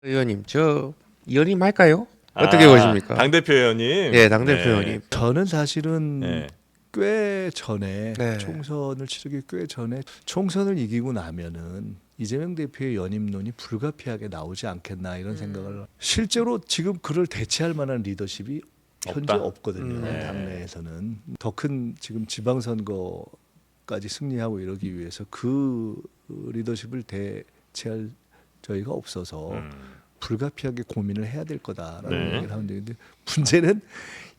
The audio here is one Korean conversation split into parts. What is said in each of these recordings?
의원님, 저 연임 할까요? 어떻게 보십니까? 당대표 의원님. 예, 당대표 의원님. 저는 사실은 네. 꽤 전에 네. 총선을 치르기 꽤 전에 총선을 이기고 나면은 이재명 대표의 연임론이 불가피하게 나오지 않겠나 이런 생각을 실제로 지금 그를 대체할 만한 리더십이 현재 없다? 없거든요. 네. 당내에서는 더 큰 지금 지방선거까지 승리하고 이러기 위해서 그 리더십을 대체할 저희가 없어서 불가피하게 고민을 해야 될 거다라는 네. 얘기를 하는데 근데 문제는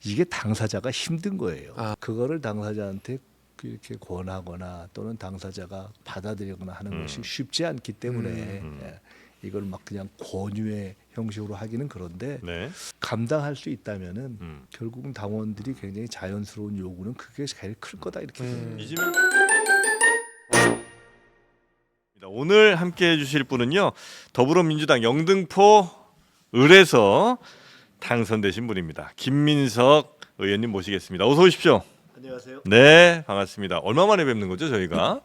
이게 당사자가 힘든 거예요. 아. 그거를 당사자한테 이렇게 권하거나 또는 당사자가 받아들이거나 하는 것이 쉽지 않기 때문에 예, 이걸 막 그냥 권유의 형식으로 하기는 그런데 네. 감당할 수 있다면은 음. 결국은 당원들이 굉장히 자연스러운 요구는 그게 제일 클 거다 이렇게 생각해요. 이재명 오늘 함께해 주실 분은요, 더불어민주당 영등포 을에서 당선되신 분입니다. 김민석 의원님 모시겠습니다. 어서 오십시오. 안녕하세요. 네, 반갑습니다. 얼마 만에 뵙는 거죠, 저희가?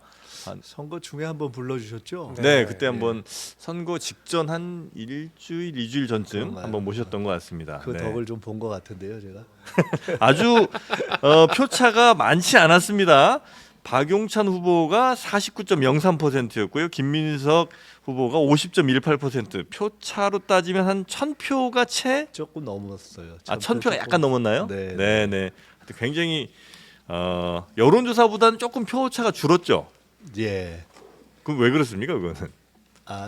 선거 중에 한번 불러주셨죠? 네, 그때 한번 선거 직전 한 일주일, 2주일 전쯤 그런가요? 한번 모셨던 것 같습니다. 그 네. 덕을 좀 본 것 같은데요, 제가. 아주 표차가 많지 않았습니다. 박용찬 후보가 49.03%였고요. 김민석 후보가 50.18%. 표차로 따지면 한 1,000표가 채? 조금 넘었어요. 1,000표가 약간 넘었나요? 네, 네, 네. 굉장히 여론조사보다는 조금 표차가 줄었죠. 예. 그럼 왜 그렇습니까, 그거는?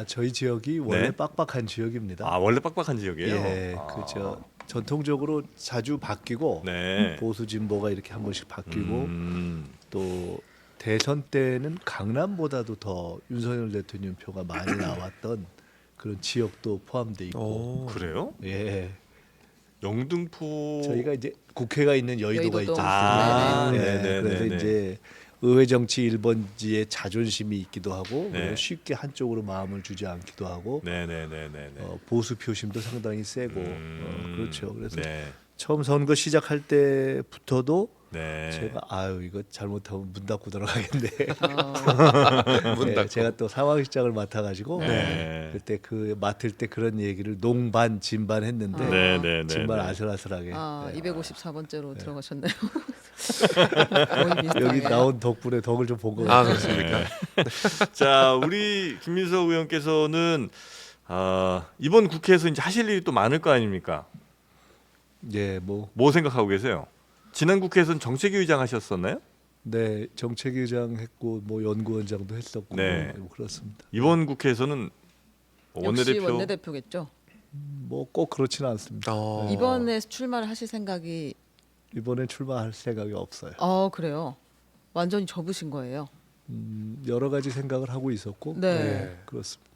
저희 지역이 원래 네. 빡빡한 지역입니다. 원래 빡빡한 지역이에요? 예, 그죠. 전통적으로 자주 바뀌고 네. 보수 진보가 이렇게 한 번씩 바뀌고 음. 또 대선 때는 강남보다도 더 윤석열 대통령 표가 많이 나왔던 그런 지역도 포함돼 있고. 그래요? 예. 영등포 저희가 이제 국회가 있는 여의도가 여의도도. 있지 아, 않습니까? 네, 네, 그래서 네, 네. 이제 의회 정치 1번지의 자존심이 있기도 하고 네. 그리고 쉽게 한쪽으로 마음을 주지 않기도 하고 네네네네. 보수 표심도 상당히 세고 그렇죠. 그래서 네. 처음 선거 시작할 때부터도 네. 제가 이거 잘못하면 문 닫고 들어가겠네. 문 네, 닫고. 제가 또 상황실장을 맡아가지고 네. 그때 그 맡을 때 그런 얘기를 농반 진반 했는데 네네네. 정말 아슬아슬하게 254번째로 네. 들어가셨네요. 거의 비슷하게. 여기 나온 덕분에 덕을 좀 본 것 아, 같아요. 그렇습니까? 자, 우리 김민석 의원께서는 이번 국회에서 이제 하실 일이 또 많을 거 아닙니까? 예, 뭐 생각하고 계세요? 지난 국회에서는 정책위 의장 하셨었나요? 네, 정책위장 했고 연구원장도 했었고 네. 그렇습니다. 이번 국회에서는 역시 원내대표 원내대표겠죠. 꼭 그렇지는 않습니다. 이번에 출마를 하실 생각이 이번에 출마할 생각이 없어요. 그래요. 완전히 접으신 거예요. 여러 가지 생각을 하고 있었고 네. 그렇습니다.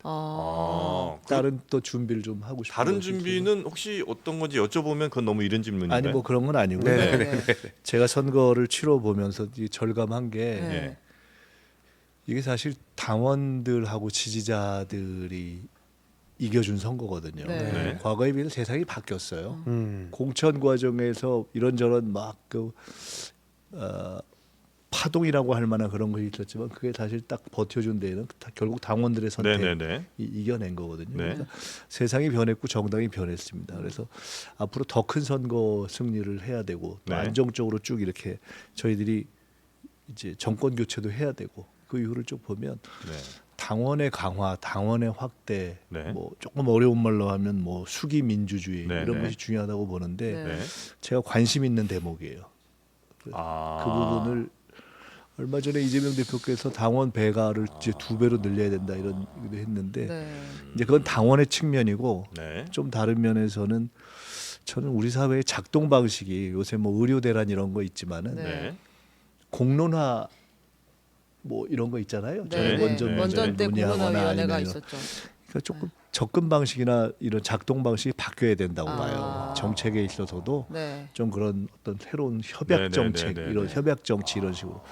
다른 또 준비를 좀 하고 싶어요. 다른 준비는 혹시 어떤 건지 여쭤보면 그건 너무 이른 질문인가요? 아니 그런 건 아니고 네. 제가 선거를 치러 보면서 절감한 게 네. 이게 사실 당원들하고 지지자들이 이겨준 선거거든요. 네. 네. 과거에 비해 세상이 바뀌었어요. 음. 공천 과정에서 이런저런 파동이라고 할 만한 그런 것이 있었지만 그게 사실 딱 버텨준 데에는 결국 당원들의 선택이 네네네. 이겨낸 거거든요. 네. 그래서 세상이 변했고 정당이 변했습니다. 그래서 앞으로 더 큰 선거 승리를 해야 되고 또 네. 안정적으로 쭉 이렇게 저희들이 이제 정권 교체도 해야 되고 그 이유를 쭉 보면 네. 당원의 강화, 당원의 확대, 네. 조금 어려운 말로 하면 수기 민주주의 네, 이런 네. 것이 중요하다고 보는데 네. 네. 제가 관심 있는 대목이에요. 그 부분을 얼마 전에 이재명 대표께서 당원 배가를 이제 2배로 늘려야 된다 이런 얘기도 했는데 네. 이제 그건 당원의 측면이고 네. 좀 다른 면에서는 저는 우리 사회의 작동 방식이 요새 의료 대란 이런 거 있지만은 네. 네. 공론화 이런 거 있잖아요. 네. 원전 때 공론화위원회가 있었죠. 그러니까 조금 접근 방식이나 이런 작동 방식이 바뀌어야 된다고 아. 봐요. 정책에 있어서도 네. 좀 그런 어떤 새로운 협약 네, 네, 정책 네, 네, 이런 네. 협약 정치 이런 식으로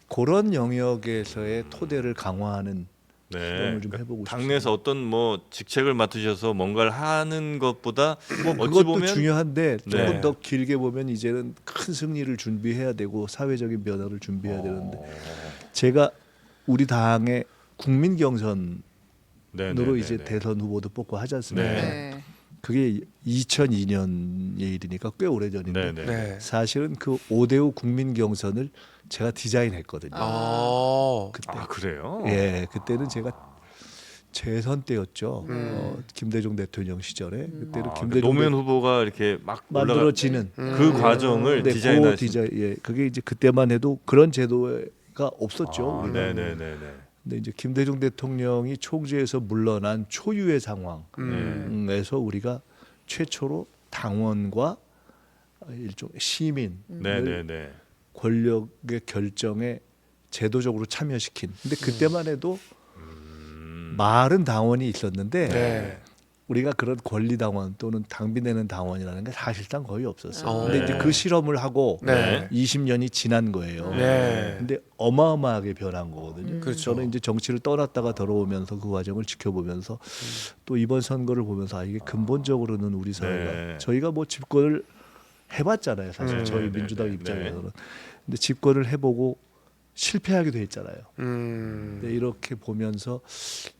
그런 영역에서의 토대를 강화하는 네. 실험을 좀 해보고 당내에서 어떤 직책을 맡으셔서 뭔가를 하는 것보다 어찌 그것도 보면 중요한데 조금 네. 더 길게 보면 이제는 큰 승리를 준비해야 되고 사회적인 변화를 준비해야 되는데 제가 우리 당의 국민 경선 네, 네, 이제 네. 대선 후보도 뽑고 하지 않습니까? 네. 네. 그게 2002년의 일이니까 꽤 오래전인데 네, 네. 네. 사실은 그 5대5 국민 경선을 제가 디자인했거든요. 그때. 아 그래요? 예, 그때는 제가 재선 때였죠. 네. 김대중 대통령 시절에 그때는 아, 김대중 노무현 후보가 이렇게 막 만들어지는 그 과정을 네, 디자인하신. 예, 그게 이제 그때만 해도 그런 제도가 없었죠. 아, 우리가. 네네네네. 근데 이제 김대중 대통령이 총재에서 물러난 초유의 음. 상황에서 우리가 최초로 당원과 일종의 시민을 네네네. 권력의 결정에 제도적으로 참여시킨. 근데 그때만 해도 말은 당원이 있었는데 네. 우리가 그런 권리 당원 또는 당비 내는 당원이라는 게 사실상 거의 없었어요. 근데 네. 이제 그 실험을 하고 네. 20년이 지난 거예요. 네. 근데 어마어마하게 변한 거거든요. 그렇죠. 저는 이제 정치를 떠났다가 돌아오면서 그 과정을 지켜보면서 또 이번 선거를 보면서 이게 근본적으로는 우리 사회가 네. 저희가 뭐 집권을 해봤잖아요. 사실 네, 저희 네, 민주당 네, 입장에서는. 근데 집권을 해보고 실패하기도 했잖아요. 음. 네, 이렇게 보면서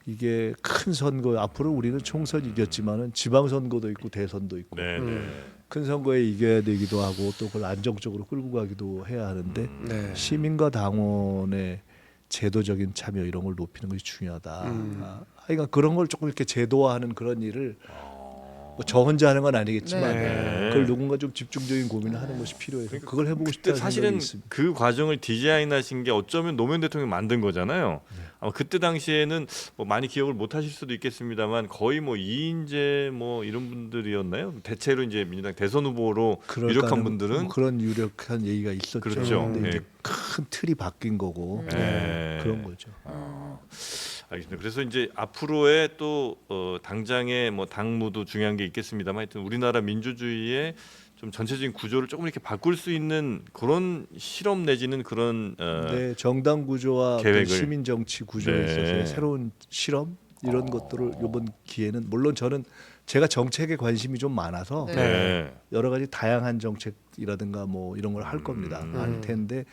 이게 큰 선거 앞으로 우리는 총선 이겼지만은 지방선거도 있고 대선도 있고 네네. 큰 선거에 이겨야 되기도 하고 또 그걸 안정적으로 끌고 가기도 해야 하는데 네. 시민과 당원의 제도적인 참여 이런 걸 높이는 것이 중요하다. 그러니까 그런 걸 조금 이렇게 제도화하는 그런 일을 뭐 저 혼자 하는 건 아니겠지만 네. 그걸 누군가 좀 집중적인 고민을 하는 것이 필요해서 그걸 해보고 그때 싶다는 사실은 생각이 있습니다. 그 과정을 디자인하신 게 어쩌면 노무현 대통령이 만든 거잖아요. 아마 그때 당시에는 뭐 많이 기억을 못 하실 수도 있겠습니다만 거의 뭐 이인재 뭐 이런 분들이었나요? 대체로 이제 민주당 대선 후보로 유력한 분들은 그런 유력한 얘기가 있었죠. 그렇죠. 근데 이제 네. 큰 틀이 바뀐 거고 네. 그런 거죠. 알겠습니다. 그래서 이제 앞으로의 또 당장의 뭐 당무도 중요한 게 있겠습니다만 하여튼 우리나라 민주주의의 좀 전체적인 구조를 조금 이렇게 바꿀 수 있는 그런 실험 내지는 그런 네, 정당 구조와 어떤 계획을. 시민 정치 구조에 네. 있어서의 새로운 실험 이런 것들을 이번 기회는 물론 저는 제가 정책에 관심이 좀 많아서 네. 네. 여러 가지 다양한 정책이라든가 뭐 이런 걸 할 겁니다. 할 텐데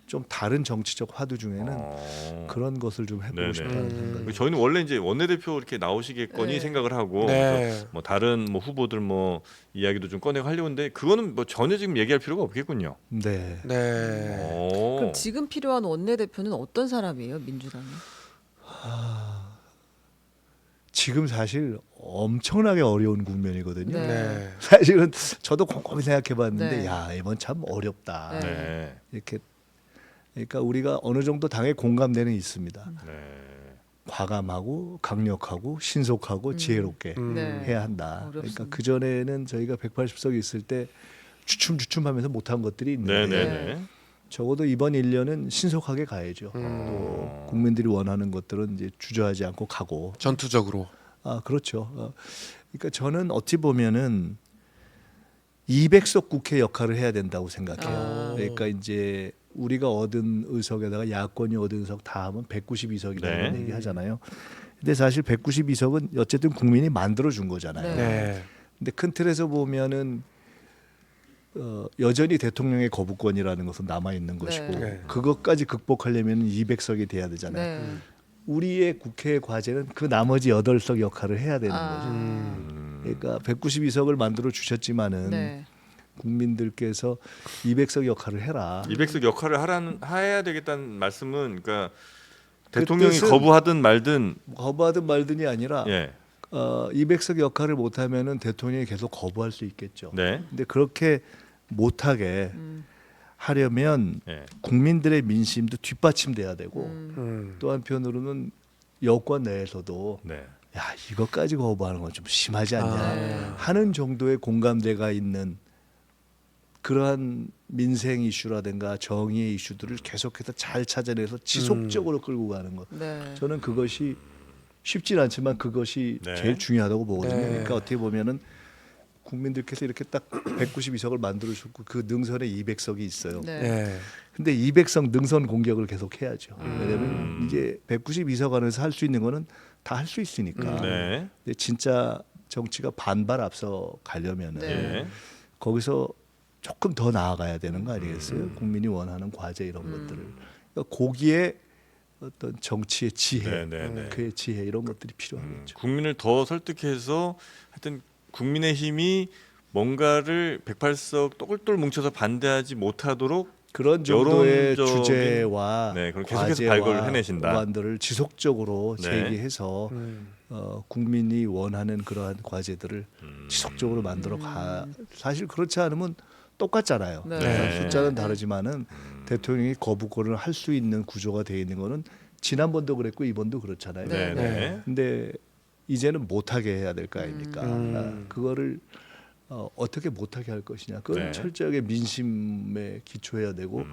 좀 다른 정치적 화두 중에는 그런 것을 좀 해보고 네네. 싶다는 생각이. 저희는 원래 이제 원내대표 이렇게 나오시겠거니 네. 생각을 하고 네. 그래서 뭐 다른 뭐 후보들 뭐 이야기도 좀 꺼내고 하려고 했는데 그거는 뭐 전혀 지금 얘기할 필요가 없겠군요. 네. 네. 오. 그럼 지금 필요한 원내대표는 어떤 사람이에요, 민주당이? 지금 사실 엄청나게 어려운 국면이거든요. 네. 네. 사실은 저도 곰곰이 생각해봤는데 네. 야 이번 참 어렵다. 네. 네. 이렇게 그러니까 우리가 어느 정도 당의 공감대는 있습니다. 네. 과감하고 강력하고 신속하고 지혜롭게 네. 해야 한다. 어렵습니다. 그러니까 그 전에는 저희가 180석이 있을 때 주춤주춤하면서 못한 것들이 있는데 네네네. 적어도 이번 1년은 신속하게 가야죠. 또 국민들이 원하는 것들은 이제 주저하지 않고 가고. 전투적으로. 아 그렇죠. 그러니까 저는 어찌 보면은 200석 국회 역할을 해야 된다고 생각해요. 그러니까 이제 우리가 얻은 의석에다가 야권이 얻은 의석 다 하면 192석이라는 네. 얘기 하잖아요. 근데 사실 192석은 어쨌든 국민이 만들어 준 거잖아요. 네. 근데 큰 틀에서 보면은 여전히 대통령의 거부권이라는 것은 남아 있는 것이고 네. 그것까지 극복하려면 200석이 돼야 되잖아요. 네. 우리의 국회 과제는 그 나머지 8석 역할을 해야 되는 거죠. 음. 그러니까 192석을 만들어 주셨지만은 네. 국민들께서 200석 역할을 해라. 200석 역할을 해야 되겠다는 말씀은 그러니까 그 대통령이 뜻은- 거부하든 말든 거부하든 말든이 아니라 예. 200석 역할을 못하면은 대통령이 계속 거부할 수 있겠죠. 네. 근데 그렇게 못하게 하려면 예. 국민들의 민심도 뒷받침돼야 되고 음. 또 한편으로는 여권 내에서도 네. 야 이것까지 거부하는 건 좀 심하지 않냐 네. 하는 정도의 공감대가 있는 그러한 민생 이슈라든가 정의의 이슈들을 계속해서 잘 찾아내서 지속적으로 끌고 가는 것. 네. 저는 그것이 쉽진 않지만 그것이 네. 제일 중요하다고 보거든요. 네. 그러니까 어떻게 보면은 국민들께서 이렇게 딱 192석을 만들어 주고 그 능선에 200석이 있어요. 네. 네. 근데 200석 능선 공격을 계속 해야죠. 왜냐하면 이제 192석 안에서 할 수 있는 거는 다 할 수 있으니까. 네. 근데 진짜 정치가 반발 앞서 가려면은 네. 예. 거기서 조금 더 나아가야 되는 거 아니겠어요? 국민이 원하는 과제 이런 것들을. 그러니까 거기에 어떤 정치의 지혜, 네. 그의 지혜 이런 것들이 필요하겠죠. 국민을 더 설득해서 하여튼 국민의힘이 뭔가를 108석 똘똘 뭉쳐서 반대하지 못하도록 그런 정도의 여론적인- 주제와 네, 그걸 계속해서 발굴을 과제와 해내신다. 법안들을 지속적으로 네. 제기해서 국민이 원하는 그러한 과제들을 지속적으로 만들어 가. 사실 그렇지 않으면 똑같잖아요. 네. 네. 숫자는 네. 다르지만은 대통령이 거부권을 할 수 있는 구조가 되어 있는 거는 지난번도 그랬고 이번도 그렇잖아요. 네, 네. 근데 이제는 못하게 해야 될 거 아닙니까? 그거를 어떻게 못하게 할 것이냐. 그건 네. 철저하게 민심에 기초해야 되고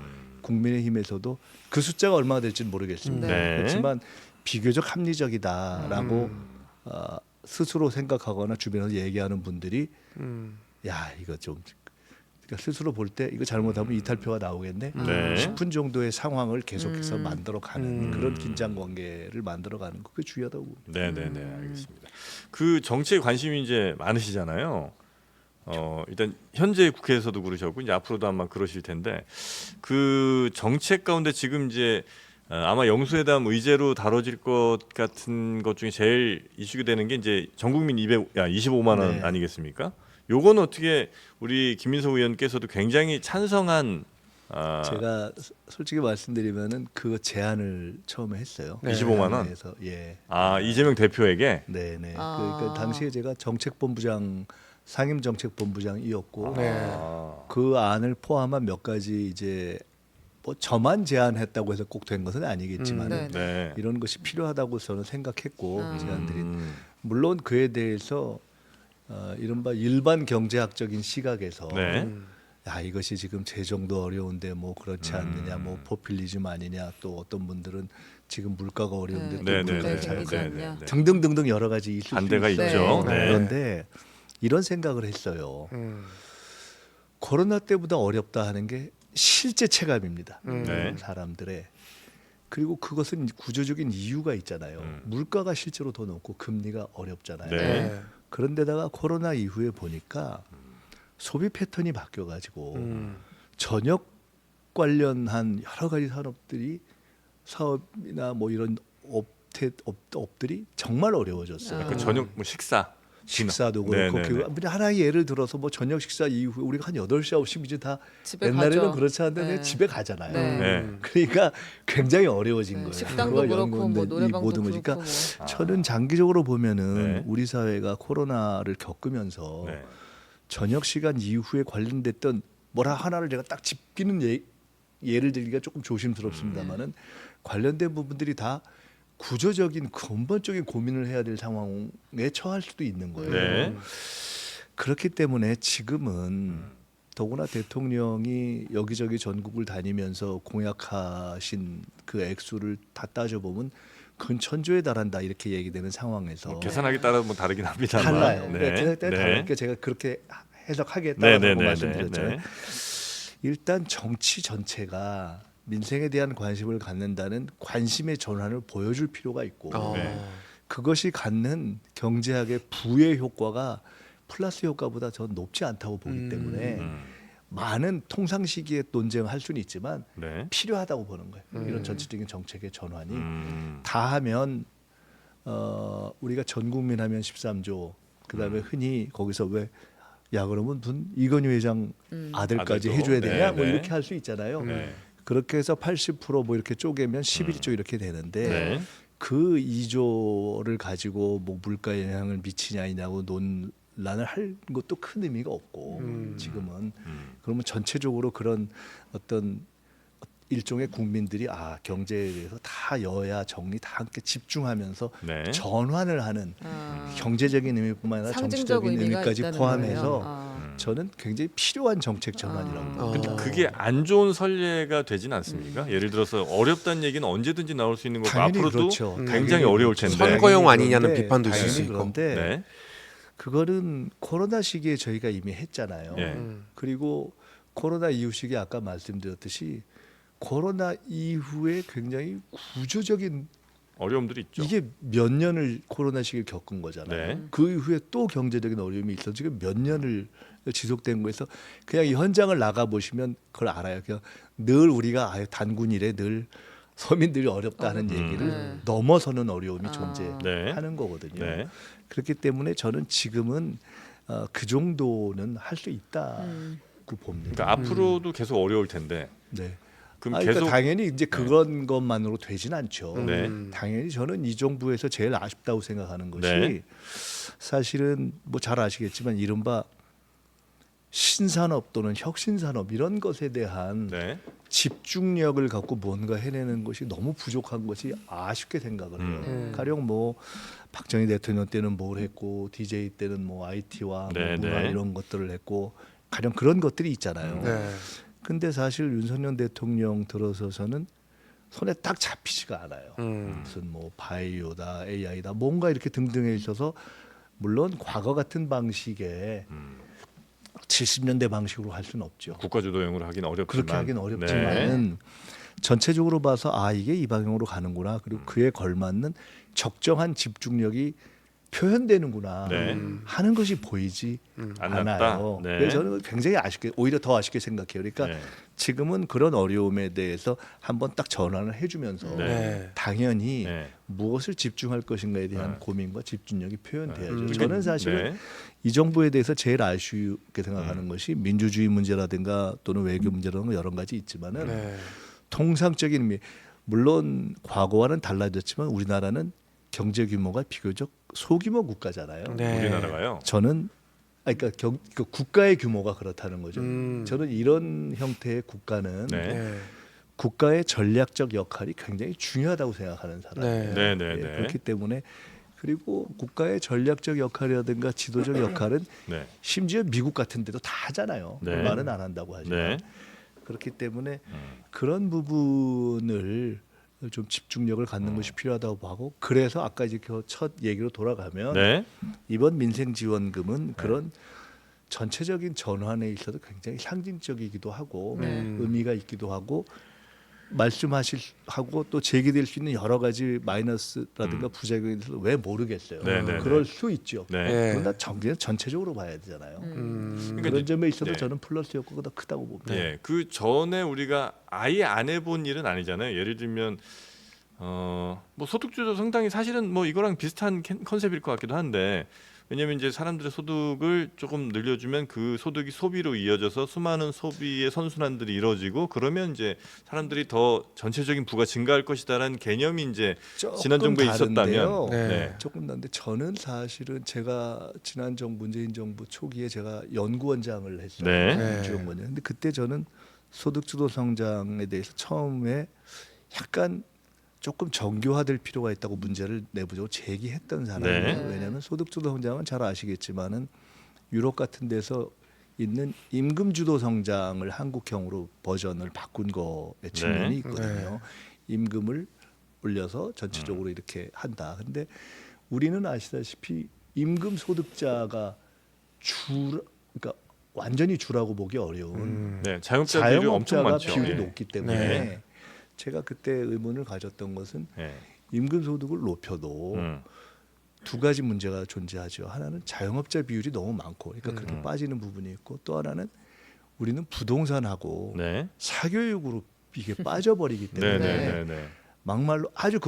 국민의힘에서도 그 숫자가 얼마나 될지는 모르겠습니다. 네. 그렇지만 비교적 합리적이다라고 스스로 생각하거나 주변에서 얘기하는 분들이 야 이거 좀 그러니까 스스로 볼 때 이거 잘못하면 이탈표가 나오겠네 네. 싶은 정도의 상황을 계속해서 만들어가는 그런 긴장 관계를 만들어가는 거 그게 중요하다고 봅니다. 네, 알겠습니다. 그 정치에 관심이 이제 많으시잖아요. 일단 현재 국회에서도 그러셨고 이제 앞으로도 아마 그러실 텐데 그 정책 가운데 지금 이제 아마 영수회담 의제로 다뤄질 것 같은 것 중에 제일 이슈가 되는 게 이제 전국민 25만 원 네. 아니겠습니까? 요건 어떻게 우리 김민석 의원께서도 굉장히 찬성한 제가 솔직히 말씀드리면은 그 제안을 처음에 했어요. 25만 원? 그래서 예. 이재명 대표에게 네네. 아. 그러니까 당시에 제가 정책본부장 상임정책본부장이었고 네. 그 안을 포함한 몇 가지 이제 뭐 저만 제안했다고 해서 꼭 된 것은 아니겠지만 네. 네. 이런 것이 필요하다고 저는 생각했고 제안들이 음. 물론 그에 대해서 이른바 일반 경제학적인 시각에서 네. 야 이것이 지금 재정도 어려운데 뭐 그렇지 않느냐 뭐 포퓰리즘 아니냐 또 어떤 분들은 지금 물가가 어려운데 또 네, 물가에 네, 잘 생기지 네, 않냐. 네. 등등등등 여러 가지 있을 반대가 수 있어요. 있죠. 네. 그런데 이런 생각을 했어요. 코로나 때보다 어렵다 하는 게 실제 체감입니다. 네. 사람들의 그리고 그것은 구조적인 이유가 있잖아요. 물가가 실제로 더 높고 금리가 어렵잖아요. 네. 그런데다가 코로나 이후에 보니까 소비 패턴이 바뀌어가지고 저녁 관련한 여러 가지 산업들이 사업이나 뭐 이런 업들이 정말 어려워졌어요. 그 저녁 뭐 식사도 그렇고 네네네. 그 하나의 예를 들어서 뭐 저녁 식사 이후에 우리가 한 8시 9시 이제 다 집에 옛날에는 가죠. 그렇지 않은데 그냥 네. 집에 가잖아요. 네. 네. 그러니까 굉장히 어려워진 네, 거예요. 식당도 그거 그렇고 뭐 연구원들 이 노래방도 모든 그렇고 거니까 뭐. 저는 장기적으로 보면은 네. 우리 사회가 코로나를 겪으면서 네. 저녁 시간 이후에 관련됐던 뭐라 하나를 제가 딱 짚기는 예를 들기가 조금 조심스럽습니다만은 관련된 부분들이 다 구조적인 근본적인 고민을 해야 될 상황에 처할 수도 있는 거예요. 네. 그렇기 때문에 지금은 더구나 대통령이 여기저기 전국을 다니면서 공약하신 그 액수를 다 따져보면 근천조에 달한다 이렇게 얘기되는 상황에서 계산하기 따라 뭐 다르긴 합니다만. 달라요. 네. 계산하기 네. 다르니까 제가 그렇게 해석하겠다고 네. 말씀드렸잖아요. 일단 정치 전체가 민생에 대한 관심을 갖는다는 관심의 전환을 보여줄 필요가 있고 네. 그것이 갖는 경제학의 부의 효과가 플러스 효과보다 더 높지 않다고 보기 때문에 많은 통상 시기에 논쟁할 수는 있지만 네. 필요하다고 보는 거예요. 이런 전체적인 정책의 전환이 음. 다 하면 우리가 전 국민 하면 13조 그다음에 흔히 거기서 왜 야 그러면 무슨 이건희 회장 아들까지 아들도. 해줘야 되냐 네, 뭐 네. 이렇게 할 수 있잖아요. 네. 그렇게 해서 80%뭐 이렇게 쪼개면 11조 이렇게 되는데 네. 그 2조를 가지고 뭐 물가 영향을 미치냐냐고 논란을 할 것도 큰 의미가 없고 지금은 그러면 전체적으로 그런 어떤 일종의 국민들이 경제에 대해서 다 여야 정리 다 함께 집중하면서 네. 전환을 하는 경제적인 의미뿐만 아니라 상징적 정치적인 의미가 의미까지 있다는 포함해서 거예요. 저는 굉장히 필요한 정책 전환이라고 근데 봅니다. 그게 안 좋은 선례가 되진 않습니까? 예를 들어서 어렵다는 얘기는 언제든지 나올 수 있는 거고 당연히 앞으로도 그렇죠. 굉장히 당연히 어려울 그렇죠. 텐데. 선거용 당연히 아니냐는 그런데, 비판도 있을 수 당연히 있고. 그런데 네. 그거는 코로나 시기에 저희가 이미 했잖아요. 예. 그리고 코로나 이후 시기에 아까 말씀드렸듯이 코로나 이후에 굉장히 구조적인 어려움들이 있죠. 이게 몇 년을 코로나 시기를 겪은 거잖아요. 네. 그 이후에 또 경제적인 어려움이 있어 지금 몇 년을 지속된 거에서 그냥 이 현장을 나가 보시면 그걸 알아요. 그냥 늘 우리가 단군일에 늘 서민들이 어렵다는 얘기를 네. 넘어서는 어려움이 아. 존재하는 거거든요. 네. 그렇기 때문에 저는 지금은 그 정도는 할 수 있다고 봅니다. 그러니까 앞으로도 계속 어려울 텐데. 네. 그럼 그러니까 계속 당연히 이제 그런 것만으로 되진 않죠. 네. 당연히 저는 이 정부에서 제일 아쉽다고 생각하는 것이 네. 사실은 뭐 잘 아시겠지만 이른바 신산업 또는 혁신산업 이런 것에 대한 네. 집중력을 갖고 뭔가 해내는 것이 너무 부족한 것이 아쉽게 생각을 해요. 가령 뭐 박정희 대통령 때는 뭘 했고 DJ 때는 뭐 IT와 네, 뭐 문화 네. 이런 것들을 했고 가령 그런 것들이 있잖아요. 네. 근데 사실 윤석열 대통령 들어서서는 손에 딱 잡히지가 않아요. 무슨 뭐 바이오다, AI다, 뭔가 이렇게 등등해 있어서 물론 과거 같은 방식의 70년대 방식으로 할 수는 없죠. 국가주도형으로 하긴 어렵지만 그렇게 하긴 네. 어렵지만은 전체적으로 봐서 아 이게 이 방향으로 가는구나. 그리고 그에 걸맞는 적정한 집중력이 표현되는구나 네. 하는 것이 보이지 안 않아요. 났다? 네. 그래서 저는 굉장히 아쉽게 오히려 더 아쉽게 생각해요. 그러니까 네. 지금은 그런 어려움에 대해서 한번 딱 전환을 해주면서 네. 당연히 네. 무엇을 집중할 것인가에 대한 네. 고민과 집중력이 표현돼야죠. 네. 저는 사실은 네. 이 정부에 대해서 제일 아쉽게 생각하는 것이 민주주의 문제라든가 또는 외교 문제라든가 여러 가지 있지만은 네. 통상적인 의미 물론 과거와는 달라졌지만 우리나라는 경제 규모가 비교적 소규모 국가잖아요. 네. 우리나라가요. 저는 그러니까 그 국가의 규모가 그렇다는 거죠. 음. 저는 이런 형태의 국가는 네. 네. 국가의 전략적 역할이 굉장히 중요하다고 생각하는 사람이에요. 네. 네, 네, 예, 네. 그렇기 때문에 그리고 국가의 전략적 역할이라든가 지도적 역할은 네. 심지어 미국 같은 데도 다 하잖아요. 네. 말은 안 한다고 하지만 네. 그렇기 때문에 그런 부분을 좀 집중력을 갖는 것이 필요하다고 하고 그래서 아까 이제 그 첫 얘기로 돌아가면 네. 이번 민생지원금은 그런 전체적인 전환에 있어서 굉장히 상징적이기도 하고 의미가 있기도 하고 말씀하고 또 제기될 수 있는 여러 가지 마이너스라든가 부작용에 대해서 왜 모르겠어요. 네, 네, 그럴 네. 수 있죠. 네. 그러나 전체적으로 봐야 되잖아요. 그러니까 그런 이제- 점에 있어서 네. 저는 플러스 효과가 더 크다고 봅니다. 예, 그 전에 우리가 아예 안 해본 일은 아니잖아요. 예를 들면 뭐 소득주도 성장이 사실은 뭐 이거랑 비슷한 컨셉일 것 같기도 한데 왜냐하면 이제 사람들의 소득을 조금 늘려주면 그 소득이 소비로 이어져서 수많은 소비의 선순환들이 이루어지고 그러면 이제 사람들이 더 전체적인 부가 증가할 것이다라는 개념이 이제 지난 정부에 다른데요. 있었다면 네. 조금 다른데 저는 사실은 제가 지난 문재인 정부 초기에 제가 연구원장을 했어요. 네. 민주연구원장. 근데 그때 저는 소득주도 성장에 대해서 처음에 약간 조금 정교화될 필요가 있다고 문제를 내부적으로 제기했던 사람이에요. 네. 왜냐하면 소득주도 성장은 잘 아시겠지만은 유럽 같은 데서 있는 임금주도 성장을 한국형으로 버전을 바꾼 거의 측면이 네. 있거든요. 임금을 올려서 전체적으로 이렇게 한다. 근데 우리는 아시다시피 임금 소득자가 그러니까 완전히 주라고 보기 어려운 네, 자영업자 비율이 엄청 자영업자가 많죠. 비율이 예. 높기 때문에 네. 제가 그때 의문을 가졌던 것은 예. 임금 소득을 높여도 두 가지 문제가 존재하죠. 하나는 자영업자 비율이 너무 많고, 그러니까 그렇게 빠지는 부분이 있고, 또 하나는 우리는 부동산하고 네. 사교육으로 이게 빠져버리기 네, 때문에 네, 네, 네. 막말로 아주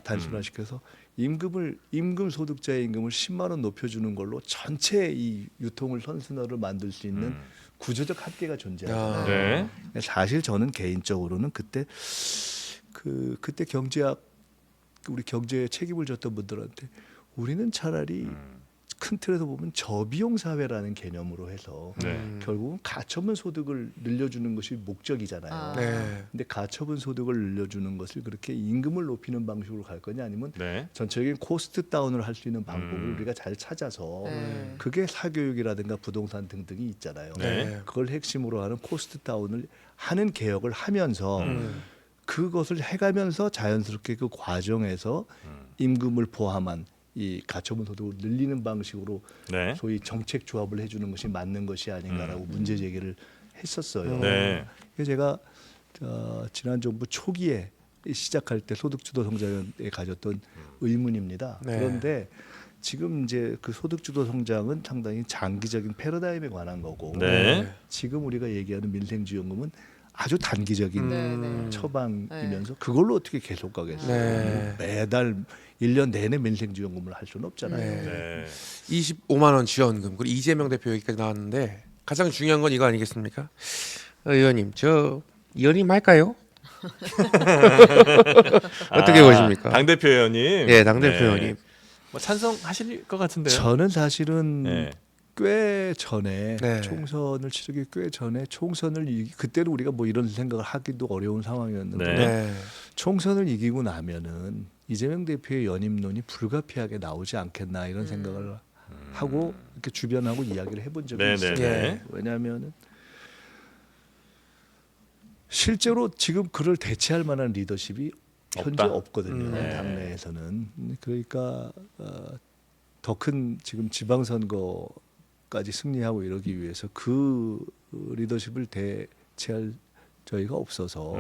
단순화시켜서 임금 소득자의 임금을 10만 원 높여주는 걸로 전체 이 유통을 선순환을 만들 수 있는 구조적 한계가 존재하잖아요. 네. 사실 저는 개인적으로는 그때 경제학 우리 경제에 책임을 졌던 분들한테 우리는 차라리 큰 틀에서 보면 저비용 사회라는 개념으로 해서 네. 결국은 가처분 소득을 늘려주는 것이 목적이잖아요. 아. 네. 근데 가처분 소득을 늘려주는 것을 그렇게 임금을 높이는 방식으로 갈 거냐 아니면 네. 전체적인 코스트 다운을 할 수 있는 방법을 우리가 잘 찾아서 네. 그게 사교육이라든가 부동산 등등이 있잖아요. 네. 그걸 핵심으로 하는 코스트 다운을 하는 개혁을 하면서 그것을 해가면서 자연스럽게 그 과정에서 임금을 포함한 이 가처분 소득을 늘리는 방식으로 네. 소위 정책 조합을 해주는 것이 맞는 것이 아닌가라고 문제 제기를 했었어요. 네. 그래서 제가 지난 정부 초기에 시작할 때 소득주도 성장에 가졌던 의문입니다. 네. 그런데 지금 이제 그 소득주도 성장은 상당히 장기적인 패러다임에 관한 거고 네. 지금 우리가 얘기하는 민생지원금은 아주 단기적인 네. 처방이면서 그걸로 어떻게 계속 가겠어요? 네. 매달 1년 내내 민생지원금을 할 수는 없잖아요. 네. 네. 25만 원 지원금 그리고 이재명 대표 여기까지 나왔는데 가장 중요한 건 이거 아니겠습니까? 의원님 저 연임할까요? 어떻게 보십니까? 당 대표 의원님. 예, 당대표 의원님. 뭐 찬성하실 것 같은데요. 저는 사실은 네. 꽤 전에 네. 총선을 치르기 꽤 전에 그때는 우리가 뭐 이런 생각을 하기도 어려운 상황이었는데 네. 네. 총선을 이기고 나면은 이재명 대표의 연임론이 불가피하게 나오지 않겠나 이런 생각을 하고 이렇게 주변하고 이야기를 해본 적이 네, 있어요. 네, 네. 왜냐하면은 실제로 지금 그를 대체할 만한 리더십이 현재 없다. 없거든요. 네. 당내에서는. 그러니까 더 큰 지금 지방선거까지 승리하고 이러기 위해서 그 리더십을 대체할 저희가 없어서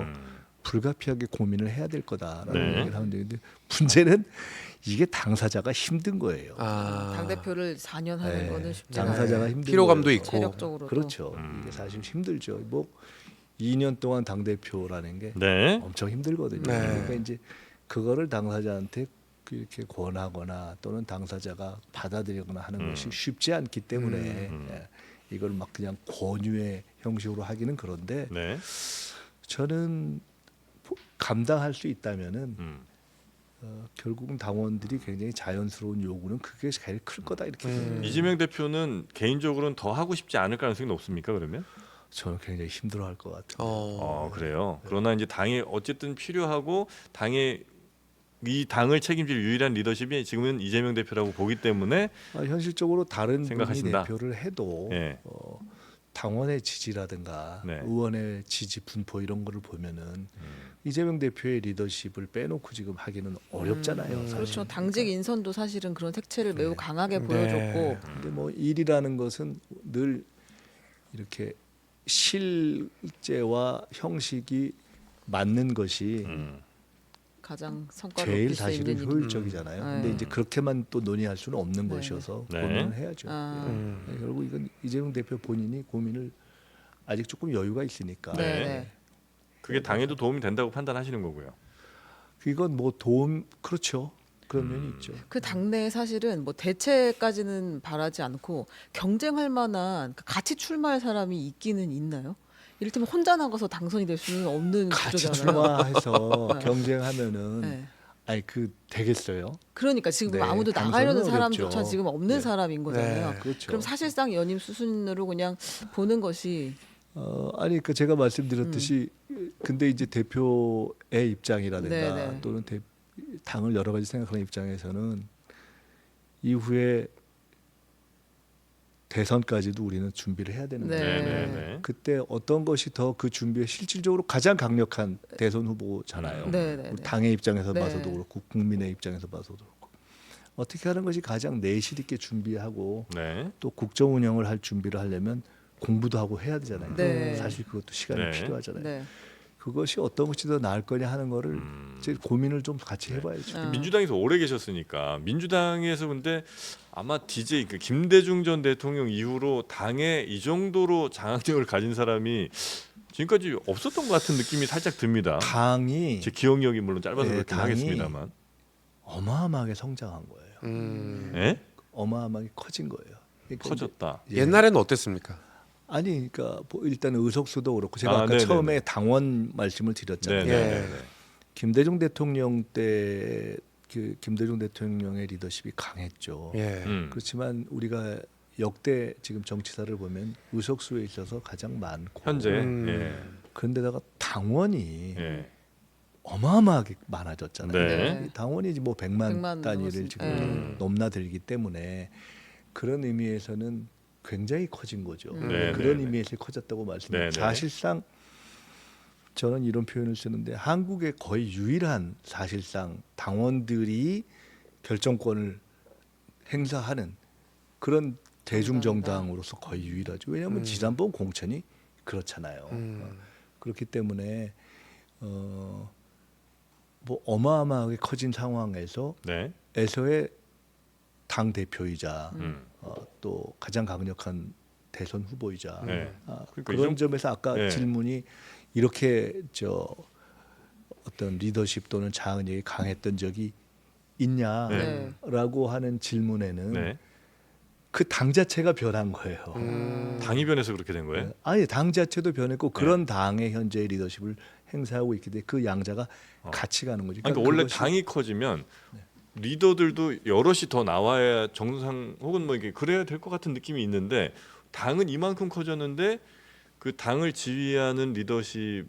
불가피하게 고민을 해야 될 거다라는 네. 얘기를 하는데 근데 문제는 이게 당사자가 힘든 거예요. 당 대표를 4년 하는 네. 거는 쉽지 당사자가 않아요. 힘든 피로감도 거예요. 있고. 체력적으로도. 그렇죠. 이게 사실 힘들죠. 뭐 2년 동안 당 대표라는 게 네. 엄청 힘들거든요. 네. 그러니까 이제 그거를 당사자한테 이렇게 권하거나 또는 당사자가 받아들이거나 하는 것이 쉽지 않기 때문에 이걸 막 그냥 권유의 형식으로 하기는 그런데 네. 저는 감당할 수 있다면은 음. 결국은 당원들이 굉장히 자연스러운 요구는 그게 제일 클 거다 이렇게 생각해요. 이재명 대표는 개인적으로는 더 하고 싶지 않을 가능성이 높습니까? 그러면? 저는 굉장히 힘들어할 것 같아요. 그래요. 그러나 이제 당에 어쨌든 필요하고 당의 이 당을 책임질 유일한 리더십이 지금은 이재명 대표라고 보기 때문에 현실적으로 다른 분이 생각하신다. 대표를 해도 예. 당원의 지지라든가 네. 의원의 지지 분포 이런 거를 보면은 이재명 대표의 리더십을 빼놓고 지금 하기는 어렵잖아요. 사실. 그렇죠. 당직 인선도 사실은 그런 색채를 매우 강하게 네. 보여줬고 근데 뭐 일이라는 것은 늘 이렇게 실제와 형식이 맞는 것이 가장 성과를 제일 높일 수 있는 사실은 일이. 효율적이잖아요. 근데 이제 그렇게만 또 논의할 수는 없는 네. 것이어서 네. 고민을 해야죠. 아. 예. 결국 이건 이재명 대표 본인이 고민을 아직 조금 여유가 있으니까 네. 그게 당에도 도움이 된다고 판단하시는 거고요. 이건 뭐 도움 그렇죠. 그런 면이 있죠. 그 당내에 사실은 뭐 대체까지는 바라지 않고 경쟁할 만한 같이 출마할 사람이 있기는 있나요? 이를테면 혼자 나가서 당선이 될 수는 없는 같이 구조잖아요. 출마해서 네. 경쟁하면은 네. 아니 그 되겠어요? 그러니까 지금 네, 아무도 당선은 나가려는 어렵죠. 사람조차 지금 없는 네. 사람인 거잖아요. 네. 그렇죠. 그럼 사실상 연임 수순으로 그냥 보는 것이 아니 그 제가 말씀드렸듯이 근데 이제 대표의 입장이라든가 네네. 또는 당을 여러 가지 생각하는 입장에서는 이후에 대선까지도 우리는 준비를 해야 되는 네. 거예요. 네. 그때 어떤 것이 더 그 준비에 실질적으로 가장 강력한 대선 후보잖아요. 네네네. 우리 당의 입장에서 네. 봐서도 그렇고 국민의 입장에서 봐서도 그렇고 어떻게 하는 것이 가장 내실 있게 준비하고 네. 또 국정 운영을 할 준비를 하려면 공부도 하고 해야 되잖아요. 네. 사실 그것도 시간이 네. 필요하잖아요. 네. 그것이 어떤 것이 더 나을 거냐 하는 거를 이제 고민을 좀 같이 해봐야죠. 아. 민주당에서 오래 계셨으니까 민주당에서 근데 아마 DJ 그 김대중 전 대통령 이후로 당에 이 정도로 장악력을 가진 사람이 지금까지 없었던 것 같은 느낌이 살짝 듭니다. 당이 제 기억력이 물론 짧아서 네, 그렇긴 당이 하겠습니다만. 어마어마하게 성장한 거예요. 예? 어마어마하게 커진 거예요. 그러니까 커졌다. 이제- 예. 옛날에는 어땠습니까? 아니, 그러니까 뭐 일단 의석수도 그렇고 제가 아까 네네네. 처음에 당원 말씀을 드렸잖아요. 네네. 김대중 대통령 때 그 김대중 대통령의 리더십이 강했죠. 예. 그렇지만 우리가 역대 지금 정치사를 보면 의석수에 있어서 가장 많고 현재 그런데다가 당원이 예. 어마어마하게 많아졌잖아요. 네. 이 당원이 이제 뭐 100만 단위를 넘었으니까. 지금 넘나들기 때문에 그런 의미에서는 굉장히 커진 거죠. 네, 그런 네, 의미에서 커졌다고 네, 말씀드려요. 네. 사실상 저는 이런 표현을 쓰는데 한국의 거의 유일한 사실상 당원들이 결정권을 행사하는 그런 대중정당으로서 거의 유일하죠. 왜냐하면 지난번 공천이 그렇잖아요. 그렇기 때문에 뭐 어마어마하게 커진 상황에서 네. 에서의 당 대표이자 음. 또 가장 강력한 대선 후보이자 네. 그러니까 그런 점에서 아까 네. 질문이 이렇게 어떤 리더십 또는 자은력이 강했던 적이 있냐라고 하는 질문에는 네. 그 당 자체가 변한 거예요. 당이 변해서 그렇게 된 거예요? 아니 당 자체도 변했고 그런 당의 현재의 리더십을 행사하고 있기 때문에 그 양자가 같이 가는 거죠. 그러니까 원래 그것이- 당이 커지면 리더들도 여럿이 더 나와야 정상 혹은 뭐 이게 그래야 될 것 같은 느낌이 있는데 당은 이만큼 커졌는데 그 당을 지휘하는 리더십이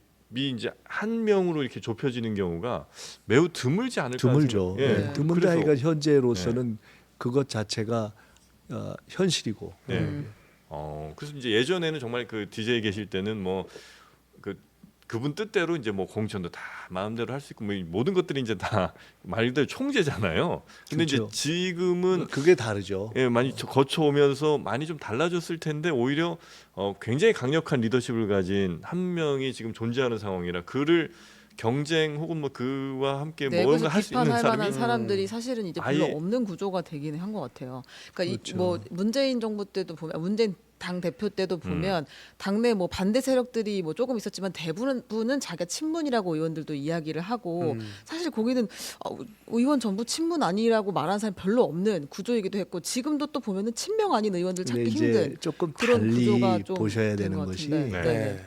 이제 한 명으로 이렇게 좁혀지는 경우가 매우 드물지 않을까 드물죠. 생각- 예. 네. 드문다이가 현재로서는 그것 자체가 현실이고. 네. 그래서 이제 예전에는 정말 그 DJ 계실 때는 뭐 그분 뜻대로 이제 뭐 공천도 다 마음대로 할 수 있고 뭐 모든 것들이 이제 다 말 그대로 총재잖아요. 근데 그렇죠. 이제 지금은 그게 다르죠. 예, 많이 거쳐오면서 많이 좀 달라졌을 텐데 오히려 굉장히 강력한 리더십을 가진 한 명이 지금 존재하는 상황이라 그를 경쟁 혹은 뭐 그와 함께 내부에서 뭔가 할 수 있는 비판할 사람이 만한 사람들이 사실은 이제 별로 아예- 없는 구조가 되기는 한 것 같아요. 그러니까 그렇죠. 뭐 문재인 정부 때도 보면 문재인 당 대표 때도 보면 당내 뭐 반대 세력들이 뭐 조금 있었지만 대부분은 자기가 친문이라고 의원들도 이야기를 하고 사실 거기는 의원 전부 친문 아니라고 말하는 사람 별로 없는 구조이기도 했고 지금도 또 보면은 친명 아닌 의원들 근데 찾기 이제 힘든 조금 그런 달리 구조가 좀 보셔야 되는 되는 것 것이 같은데. 네.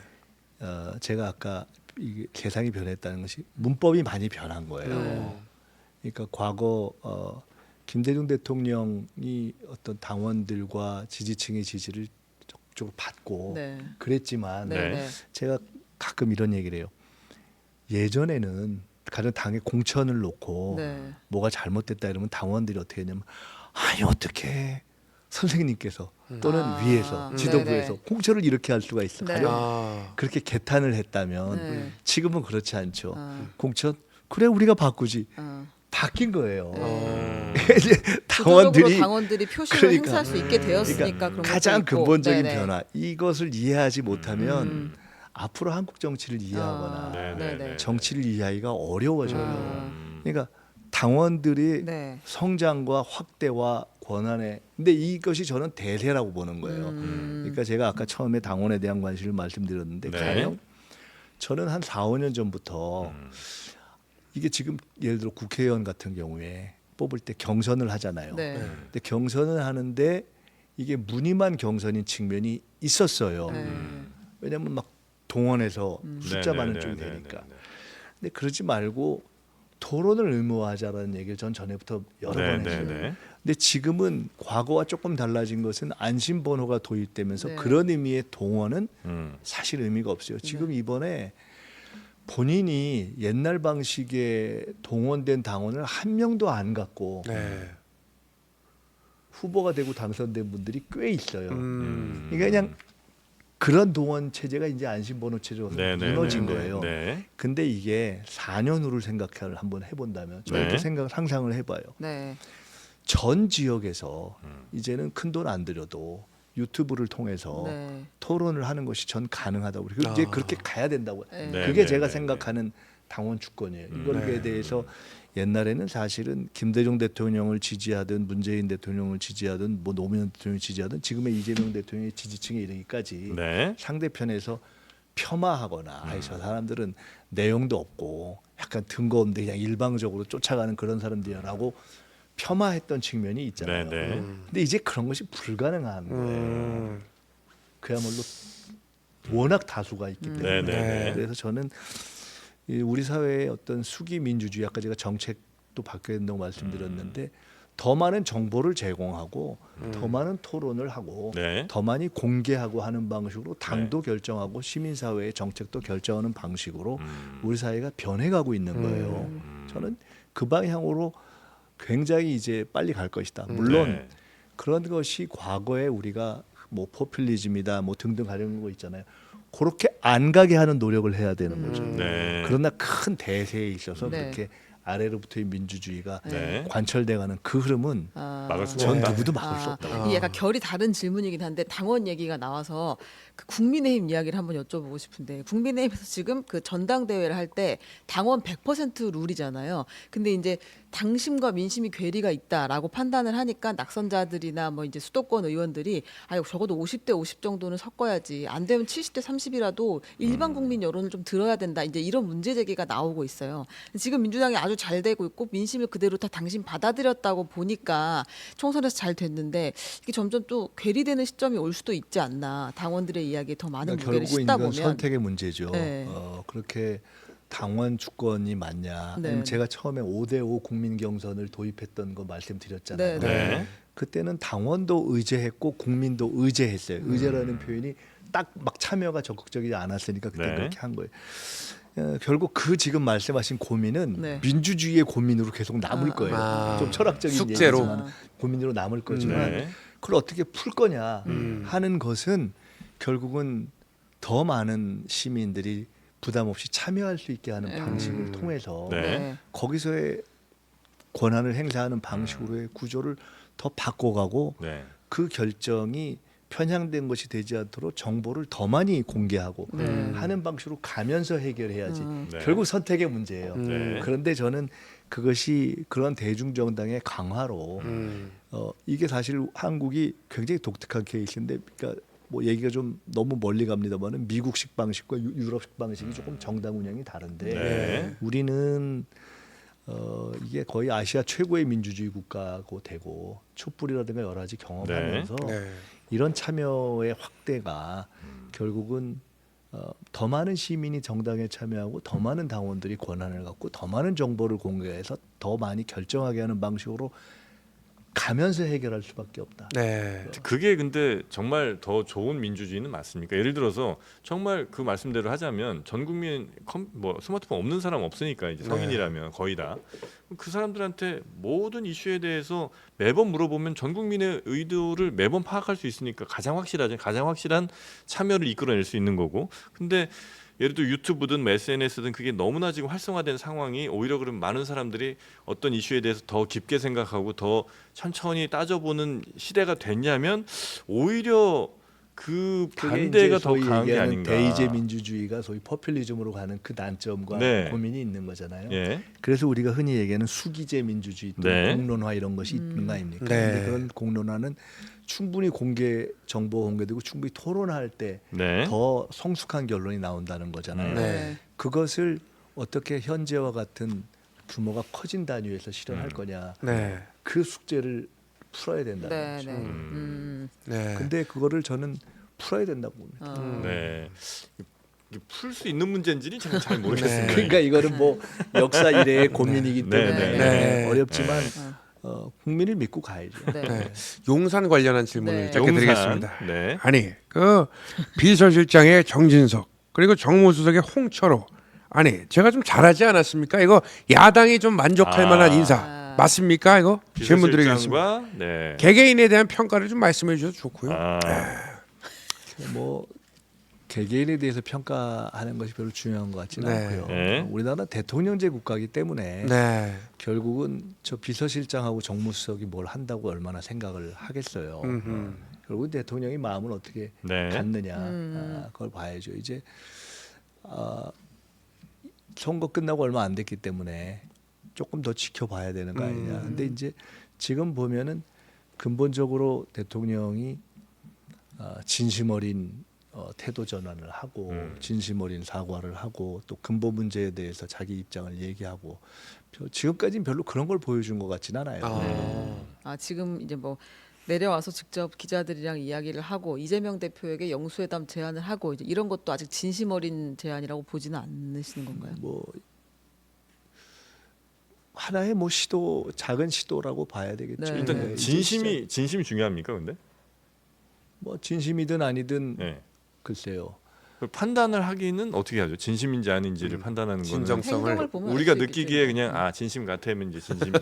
네. 제가 아까 이게 세상이 변했다는 것이 문법이 많이 변한 거예요. 네. 그러니까 과거 김대중 대통령이 어떤 당원들과 지지층의 지지를 적극적으로 받고 네. 그랬지만 네. 네. 네. 제가 가끔 이런 얘기를 해요. 예전에는 가령 당에 공천을 놓고 네. 뭐가 잘못됐다 이러면 당원들이 어떻게 했냐면 아니 어떻게 선생님께서 또는 위에서 지도부에서 네네. 공천을 이렇게 할 수가 있어. 네. 가령 아, 그렇게 개탄을 했다면 네. 지금은 그렇지 않죠. 어. 공천 그래 우리가 바꾸지. 어. 바뀐 거예요. 음. 이제 구조적으로 당원들이 당원들이 표심을 그러니까, 행사할 수 있게 되었으니까 그런 가장 것도 있고. 근본적인 네네. 변화 이것을 이해하지 못하면 앞으로 한국 정치를 이해하거나 네, 네, 네. 정치를 이해하기가 어려워져요. 음. 그러니까 당원들이 네. 성장과 확대와 권한에 근데 이것이 저는 대세라고 보는 거예요. 그러니까 제가 아까 처음에 당원에 대한 관심을 말씀드렸는데 네. 가령 저는 한 4, 5년 전부터 이게 지금 예를 들어 국회의원 같은 경우에 뽑을 때 경선을 하잖아요. 네. 근데 경선을 하는데 이게 무늬만 경선인 측면이 있었어요. 네. 왜냐하면 막 동원해서 숫자 네, 많은 네, 쪽이 네, 되니까. 네, 네. 근데 그러지 말고 토론을 의무화하자라는 얘기를 전 전에부터 여러 번 네, 했어요. 네, 네. 근데 지금은 과거와 조금 달라진 것은 안심번호가 도입되면서 네. 그런 의미의 동원은 음. 사실 의미가 없어요. 지금 이번에 본인이 옛날 방식의 동원된 당원을 한 명도 안 갖고 네. 후보가 되고 당선된 분들이 꽤 있어요. 음. 그러니까 그냥 그런 동원 체제가 이제 안심번호 체제로 네, 네, 무너진 네, 네, 거예요. 네. 근데 이게 4년 후를 생각을 한번 해본다면 저희도 네. 상상을 해봐요. 네. 전 지역에서 이제는 큰 돈 안 들여도 유튜브를 통해서 네. 토론을 하는 것이 전 가능하다고 그래요. 이제 그렇게 가야 된다고. 네. 네, 그게 네, 제가 네, 생각하는 당원 주권이에요. 이거에 네. 대해서 옛날에는 사실은 김대중 대통령을 지지하든 문재인 대통령을 지지하든 뭐 노무현 대통령을 지지하든 지금의 이재명 대통령의 지지층에 이르기까지 네. 상대편에서 폄하하거나 아이 저 사람들은 내용도 없고 약간 근거 없는데 그냥 일방적으로 쫓아가는 그런 사람들이라고 폄하했던 측면이 있잖아요. 네, 네. 근데 이제 그런 것이 불가능한 거예요. 음. 그야말로 워낙 다수가 있기 때문에. 네, 네, 네. 그래서 저는 이 우리 사회의 어떤 수기 민주주의 아까 제가 정책도 바뀌어야 된다고 말씀드렸는데 더 많은 정보를 제공하고 더 많은 토론을 하고 네. 더 많이 공개하고 하는 방식으로 당도 결정하고 시민사회의 정책도 결정하는 방식으로 우리 사회가 변해가고 있는 거예요. 저는 그 방향으로 굉장히 이제 빨리 갈 것이다. 물론 네. 그런 것이 과거에 우리가 뭐 포퓰리즘이다 뭐 등등 하려는 거 있잖아요. 그렇게 안 가게 하는 노력을 해야 되는 거죠. 네. 그러나 큰 대세에 있어서 네. 그렇게 아래로부터의 민주주의가 네. 관철돼가는 그 흐름은 막을 수가 전 없다. 누구도 막을 수 없다. 이게 약간 결이 다른 질문이긴 한데 당원 얘기가 나와서 그 국민의힘 이야기를 한번 여쭤보고 싶은데 국민의힘에서 지금 그 전당대회를 할 때 당원 100% 룰이잖아요. 근데 이제 당심과 민심이 괴리가 있다라고 판단을 하니까 낙선자들이나 뭐 이제 수도권 의원들이 아 적어도 50대 50 정도는 섞어야지 안 되면 70대 30이라도 일반 국민 여론을 좀 들어야 된다. 이제 이런 문제 제기가 나오고 있어요. 지금 민주당이 아주 잘 되고 있고 민심을 그대로 다 당신 받아들였다고 보니까 총선에서 잘 됐는데 이게 점점 또 괴리되는 시점이 올 수도 있지 않나. 당원들의 이야기에 더 많은 그러니까 무게를 결국은 싣다 이건 보면 선택의 문제죠. 네. 그렇게 당원 주권이 맞냐? 네. 아니면 제가 처음에 5대5 국민 경선을 도입했던 거 말씀드렸잖아요. 네, 네. 그때는 당원도 의제했고 국민도 의제했어요. 의제라는 표현이 딱 막 참여가 적극적이지 않았으니까 그때 네. 그렇게 한 거예요. 결국 그 지금 말씀하신 고민은 네. 민주주의의 고민으로 계속 남을 거예요. 아. 좀 철학적인 숙제로. 얘기지만 고민으로 남을 거지만 네. 그걸 어떻게 풀 거냐 하는 것은 결국은 더 많은 시민들이 부담 없이 참여할 수 있게 하는 방식을 통해서 네. 거기서의 권한을 행사하는 방식으로의 구조를 더 바꿔가고 네. 그 결정이 편향된 것이 되지 않도록 정보를 더 많이 공개하고 네. 하는 방식으로 가면서 해결해야지. 네. 결국 선택의 문제예요. 네. 그런데 저는 그것이 그런 대중정당의 강화로 이게 사실 한국이 굉장히 독특한 케이스인데 그러니까 뭐 얘기가 좀 너무 멀리 갑니다만은 미국식 방식과 유럽식 방식이 조금 정당 운영이 다른데 네. 우리는 이게 거의 아시아 최고의 민주주의 국가고 되고 촛불이라든가 여러 가지 경험하면서 네. 이런 참여의 확대가 결국은 더 많은 시민이 정당에 참여하고 더 많은 당원들이 권한을 갖고 더 많은 정보를 공개해서 더 많이 결정하게 하는 방식으로 가면서 해결할 수밖에 없다. 네. 그게 근데 정말 더 좋은 민주주의는 맞습니까? 예를 들어서 정말 그 말씀대로 하자면 전 국민 뭐 스마트폰 없는 사람 없으니까 이제 성인이라면 거의 다 그 사람들한테 모든 이슈에 대해서 매번 물어보면 전 국민의 의도를 매번 파악할 수 있으니까 가장 확실한 참여를 이끌어낼 수 있는 거고. 근데 예를 들어 유튜브든 뭐 SNS든 그게 너무나 지금 활성화된 상황이 오히려 그럼 많은 사람들이 어떤 이슈에 대해서 더 깊게 생각하고 더 천천히 따져보는 시대가 됐냐면 오히려 그 반대가 더 강한 게 아닌가. 대의제 민주주의가 소위 포퓰리즘으로 가는 그 난점과 네. 고민이 있는 거잖아요. 예. 그래서 우리가 흔히 얘기하는 수기제 민주주의 또 네. 공론화 이런 것이 있는 거 아닙니까? 네. 근데 그런 공론화는 충분히 정보 공개되고 충분히 토론할 때 네. 더 성숙한 결론이 나온다는 거잖아요. 네. 그것을 어떻게 현재와 같은 규모가 커진 단위에서 실현할 거냐. 네. 그 숙제를 풀어야 된다는 네, 거죠. 네. 네. 근데 그거를 저는 풀어야 된다고 봅니다. 네. 풀 수 있는 문제인지는 제가 잘 모르겠습니다. 그러니까 이거는 뭐 역사 이래의 고민이기 네, 때문에 네. 어렵지만 국민을 믿고 가야죠. 네. 네. 용산 관련한 질문을 네. 짧게 용산. 드리겠습니다. 네. 아니 그 비서실장의 정진석 그리고 정무수석의 홍철호 아니 제가 좀 잘하지 않았습니까? 이거 야당이 좀 만족할 아. 만한 인사 맞습니까? 이거 질문 드리겠습니다. 비서실장과 네. 개개인에 대한 평가를 좀 말씀해 주셔도 좋고요. 아, 뭐 개개인에 대해서 평가하는 것이 별로 중요한 것 같지는 네. 않고요. 네. 우리나라 대통령제 국가이기 때문에 네. 결국은 저 비서실장하고 정무수석이 뭘 한다고 얼마나 생각을 하겠어요. 결국은 대통령이 마음을 어떻게 네. 갖느냐 그걸 봐야죠. 이제 선거 끝나고 얼마 안 됐기 때문에 조금 더 지켜봐야 되는 거 아니냐. 근데 이제 지금 보면은 근본적으로 대통령이 진심 어린 태도 전환을 하고 진심 어린 사과를 하고 또 근본 문제에 대해서 자기 입장을 얘기하고 지금까지는 별로 그런 걸 보여준 것 같진 않아요. 지금 이제 뭐 내려와서 직접 기자들이랑 이야기를 하고 이재명 대표에게 영수회담 제안을 하고 이제 이런 것도 아직 진심 어린 제안이라고 보지는 않으시는 건가요? 뭐 하나의 뭐 시도 작은 시도라고 봐야 되겠죠. 네. 일단 네, 이제 진짜 진심이 중요합니까, 근데? 뭐 진심이든 아니든 네. 글쎄요. 그 판단을 하기는 어떻게 하죠? 진심인지 아닌지를 판단하는 거는 진정성을 행동을 보면 우리가 알수 느끼기에 있겠죠. 그냥 진심 같으면 이제 진심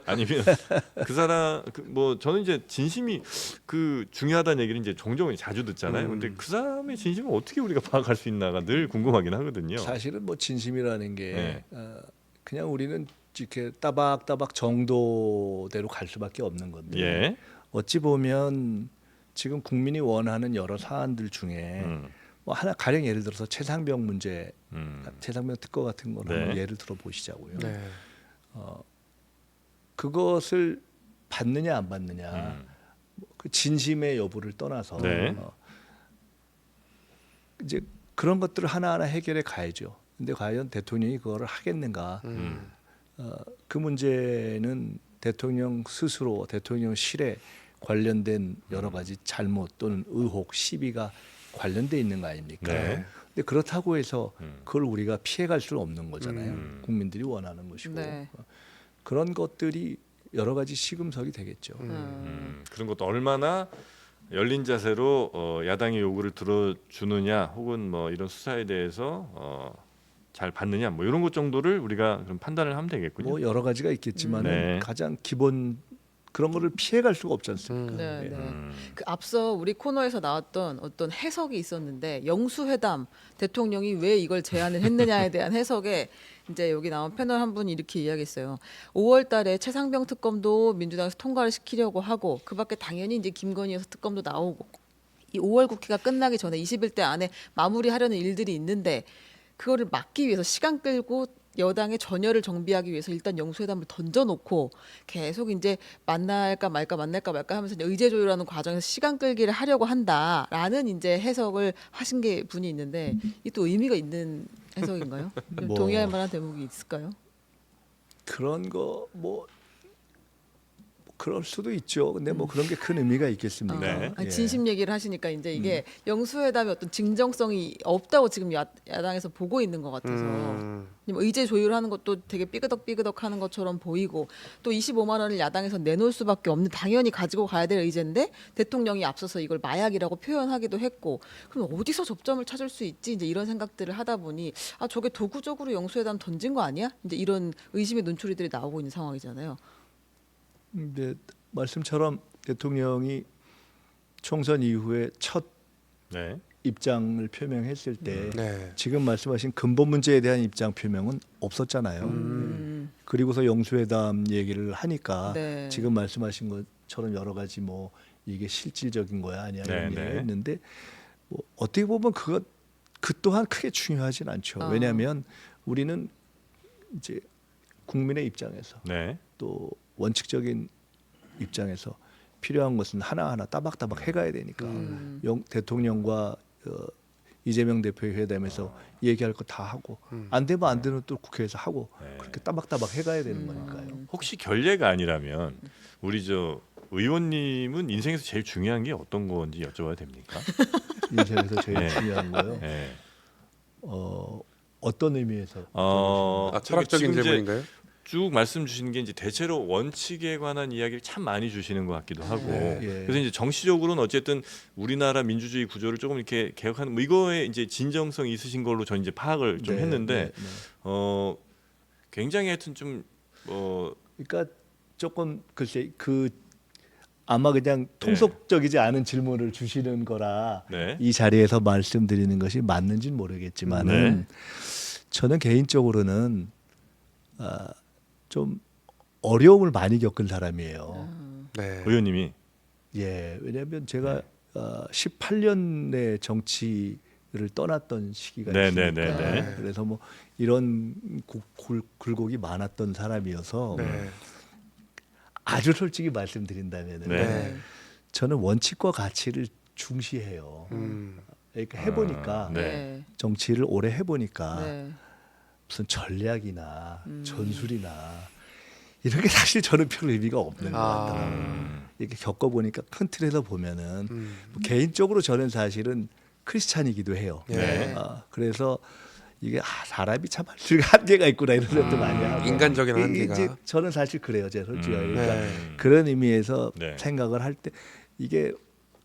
아니면 그 사람 뭐 저는 이제 진심이 그 중요하다는 얘기를 이제 종종 자주 듣잖아요. 근데 그 사람의 진심을 어떻게 우리가 파악할 수 있나가 늘 궁금하긴 하거든요. 사실은 뭐 진심이라는 게 네. 그냥 우리는 이렇게 따박따박 정도대로 갈 수밖에 없는 건데 예. 어찌 보면 지금 국민이 원하는 여러 사안들 중에 뭐 하나 가령 예를 들어서 최상병 문제, 최상병 특허 같은 거를 네. 한번 예를 들어 보시자고요. 네. 그것을 받느냐 안 받느냐, 그 진심의 여부를 떠나서 네. 이제 그런 것들을 하나하나 해결해 가야죠. 근데 과연 대통령이 그거를 하겠는가? 그 문제는 대통령 스스로 대통령실에 관련된 여러 가지 잘못 또는 의혹, 시비가 관련돼 있는 거 아닙니까? 네. 근데 그렇다고 해서 그걸 우리가 피해갈 수는 없는 거잖아요. 국민들이 원하는 것이고 네. 그런 것들이 여러 가지 시금석이 되겠죠. 그런 것도 얼마나 열린 자세로 야당의 요구를 들어주느냐, 혹은 뭐 이런 수사에 대해서 잘 받느냐, 뭐 이런 것 정도를 우리가 그럼 판단을 하면 되겠군요. 뭐 여러 가지가 있겠지만 네. 가장 기본 그런 거를 피해갈 수가 없지 않습니까? 네, 예. 네. 그 앞서 우리 코너에서 나왔던 어떤 해석이 있었는데 영수회담 대통령이 왜 이걸 제안을 했느냐에 대한 해석에 이제 여기 나온 패널 한 분이 이렇게 이야기했어요. 5월달에 최상병 특검도 민주당에서 통과를 시키려고 하고 그밖에 당연히 이제 김건희 여사 특검도 나오고 이 5월 국회가 끝나기 전에 20일 대 안에 마무리하려는 일들이 있는데 그거를 막기 위해서 시간 끌고 여당의 전열을 정비하기 위해서 일단 영수회담을 던져놓고 계속 이제 만날까 말까 하면서 이제 의제 조율하는 과정에서 시간 끌기를 하려고 한다라는 이제 해석을 하신 게 분이 있는데 이 또 의미가 있는 해석인가요? 좀 뭐. 동의할 만한 대목이 있을까요? 그런 거 뭐 그럴 수도 있죠. 근데 뭐 그런 게 큰 의미가 있겠습니까? 네. 아니, 예. 진심 얘기를 하시니까 이제 이게 영수회담의 어떤 진정성이 없다고 지금 야당에서 보고 있는 것 같아서 의제 조율하는 것도 되게 삐그덕삐그덕하는 것처럼 보이고 또 25만 원을 야당에서 내놓을 수밖에 없는 당연히 가지고 가야 될 의제인데 대통령이 앞서서 이걸 마약이라고 표현하기도 했고 그럼 어디서 접점을 찾을 수 있지 이제 이런 생각들을 하다 보니 아 저게 도구적으로 영수회담 던진 거 아니야? 이제 이런 의심의 눈초리들이 나오고 있는 상황이잖아요. 근데 말씀처럼 대통령이 총선 이후에 첫 네. 입장을 표명했을 때 네. 지금 말씀하신 근본 문제에 대한 입장 표명은 없었잖아요. 그리고서 영수회담 얘기를 하니까 네. 지금 말씀하신 것처럼 여러 가지 뭐 이게 실질적인 거야 아니야 이런 네, 얘기를 했는데 뭐 어떻게 보면 그 또한 크게 중요하진 않죠. 왜냐하면 우리는 이제 국민의 입장에서 네. 또 원칙적인 입장에서 필요한 것은 하나하나 따박따박 해가야 되니까 대통령과 이재명 대표의 회담에서 얘기할 거 다 하고 안 되면 안 되는 또 국회에서 하고 네. 그렇게 따박따박 해가야 되는 거니까요. 혹시 결례가 아니라면 우리 저 의원님은 인생에서 제일 중요한 게 어떤 건지 여쭤봐도 됩니까? 인생에서 제일 네. 중요한 거요. 네. 어떤 의미에서? 철학적인 지금 이제 질문인가요? 쭉 말씀 주시는 게 이제 대체로 원칙에 관한 이야기를 참 많이 주시는 것 같기도 하고 네. 예. 그래서 이제 정치적으로는 어쨌든 우리나라 민주주의 구조를 조금 이렇게 개혁하는 뭐 이거에 이제 진정성이 있으신 걸로 저는 이제 파악을 좀 네, 했는데 네, 네. 굉장히 하여튼 좀 그러니까 조금 글쎄 아마 그냥 통속적이지 않은 질문을 주시는 거라 네. 이 자리에서 말씀드리는 것이 맞는지는 모르겠지만은 저는 개인적으로는 좀 어려움을 많이 겪은 사람이에요. 네. 의원님이 예, 왜냐하면 제가 18년내 정치를 떠났던 시기가 네, 있으니까 네, 네, 네. 그래서 뭐 이런 굴곡이 많았던 사람이어서 네. 아주 솔직히 말씀드린다면은 네. 저는 원칙과 가치를 중시해요. 그러니까 해보니까 네. 정치를 오래 해보니까 네. 무슨 전략이나 전술이나 이런 게 사실 저는 별 의미가 없는 것 같더라고요. 이렇게 겪어보니까 큰 틀에서 보면은 뭐 개인적으로 저는 사실은 크리스찬이기도 해요. 네. 그래서 이게 사람이 참 한계가 있구나 이런 생각도 많이 하고 인간적인 한계가. 이제 저는 사실 그래요. 제가 솔직히 그러니까 네. 그런 의미에서 네. 생각을 할 때 이게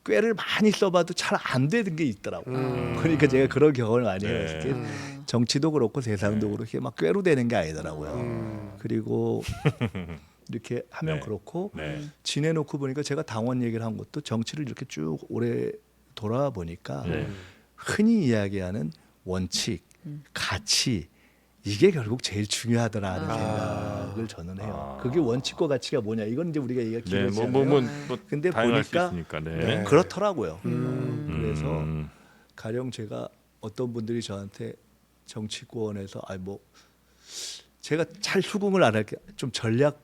꾀를 많이 써봐도 잘 안 되는 게 있더라고. 그러니까 제가 그런 경험을 많이 네. 해봤을 때 정치도 그렇고 세상도 그렇게 막 꾀로 되는 게 아니더라고요. 그리고 이렇게 하면 네. 그렇고 네. 지내놓고 보니까 제가 당원 얘기를 한 것도 정치를 이렇게 쭉 오래 돌아보니까 네. 흔히 이야기하는 원칙, 가치 이게 결국 제일 중요하더라는 아. 생각을 저는 해요. 그게 원칙과 가치가 뭐냐? 이건 이제 우리가 얘기가 네, 길었잖아요. 근데 다양할 수 보니까 있으니까. 네. 그렇더라고요. 그래서 음. 가령 제가 어떤 분들이 저한테 정치권에서 뭐 제가 잘 수긍을 안 할게 좀 전략가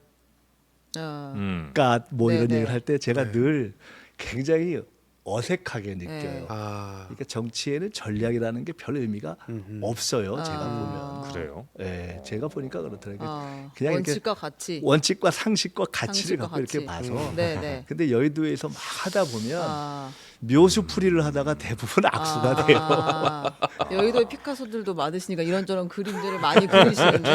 음. 뭐 이런 네네. 얘기를 할 때 제가 늘 굉장히 어색하게 느껴요. 네. 그러니까 정치에는 전략이라는 게 별 의미가 없어요. 제가 아. 보면. 그래요. 예, 제가 보니까 그렇더라고요. 그냥 이렇게 원칙과 가치. 원칙과 상식과 가치를 상식과 갖고 이렇게 가치. 봐서. 네네. 근데 여의도에서 막 하다 보면 아. 묘수풀이를 하다가 대부분 악수가 돼요. 여의도에 피카소들도 많으시니까 이런저런 그림들을 많이 그리시는데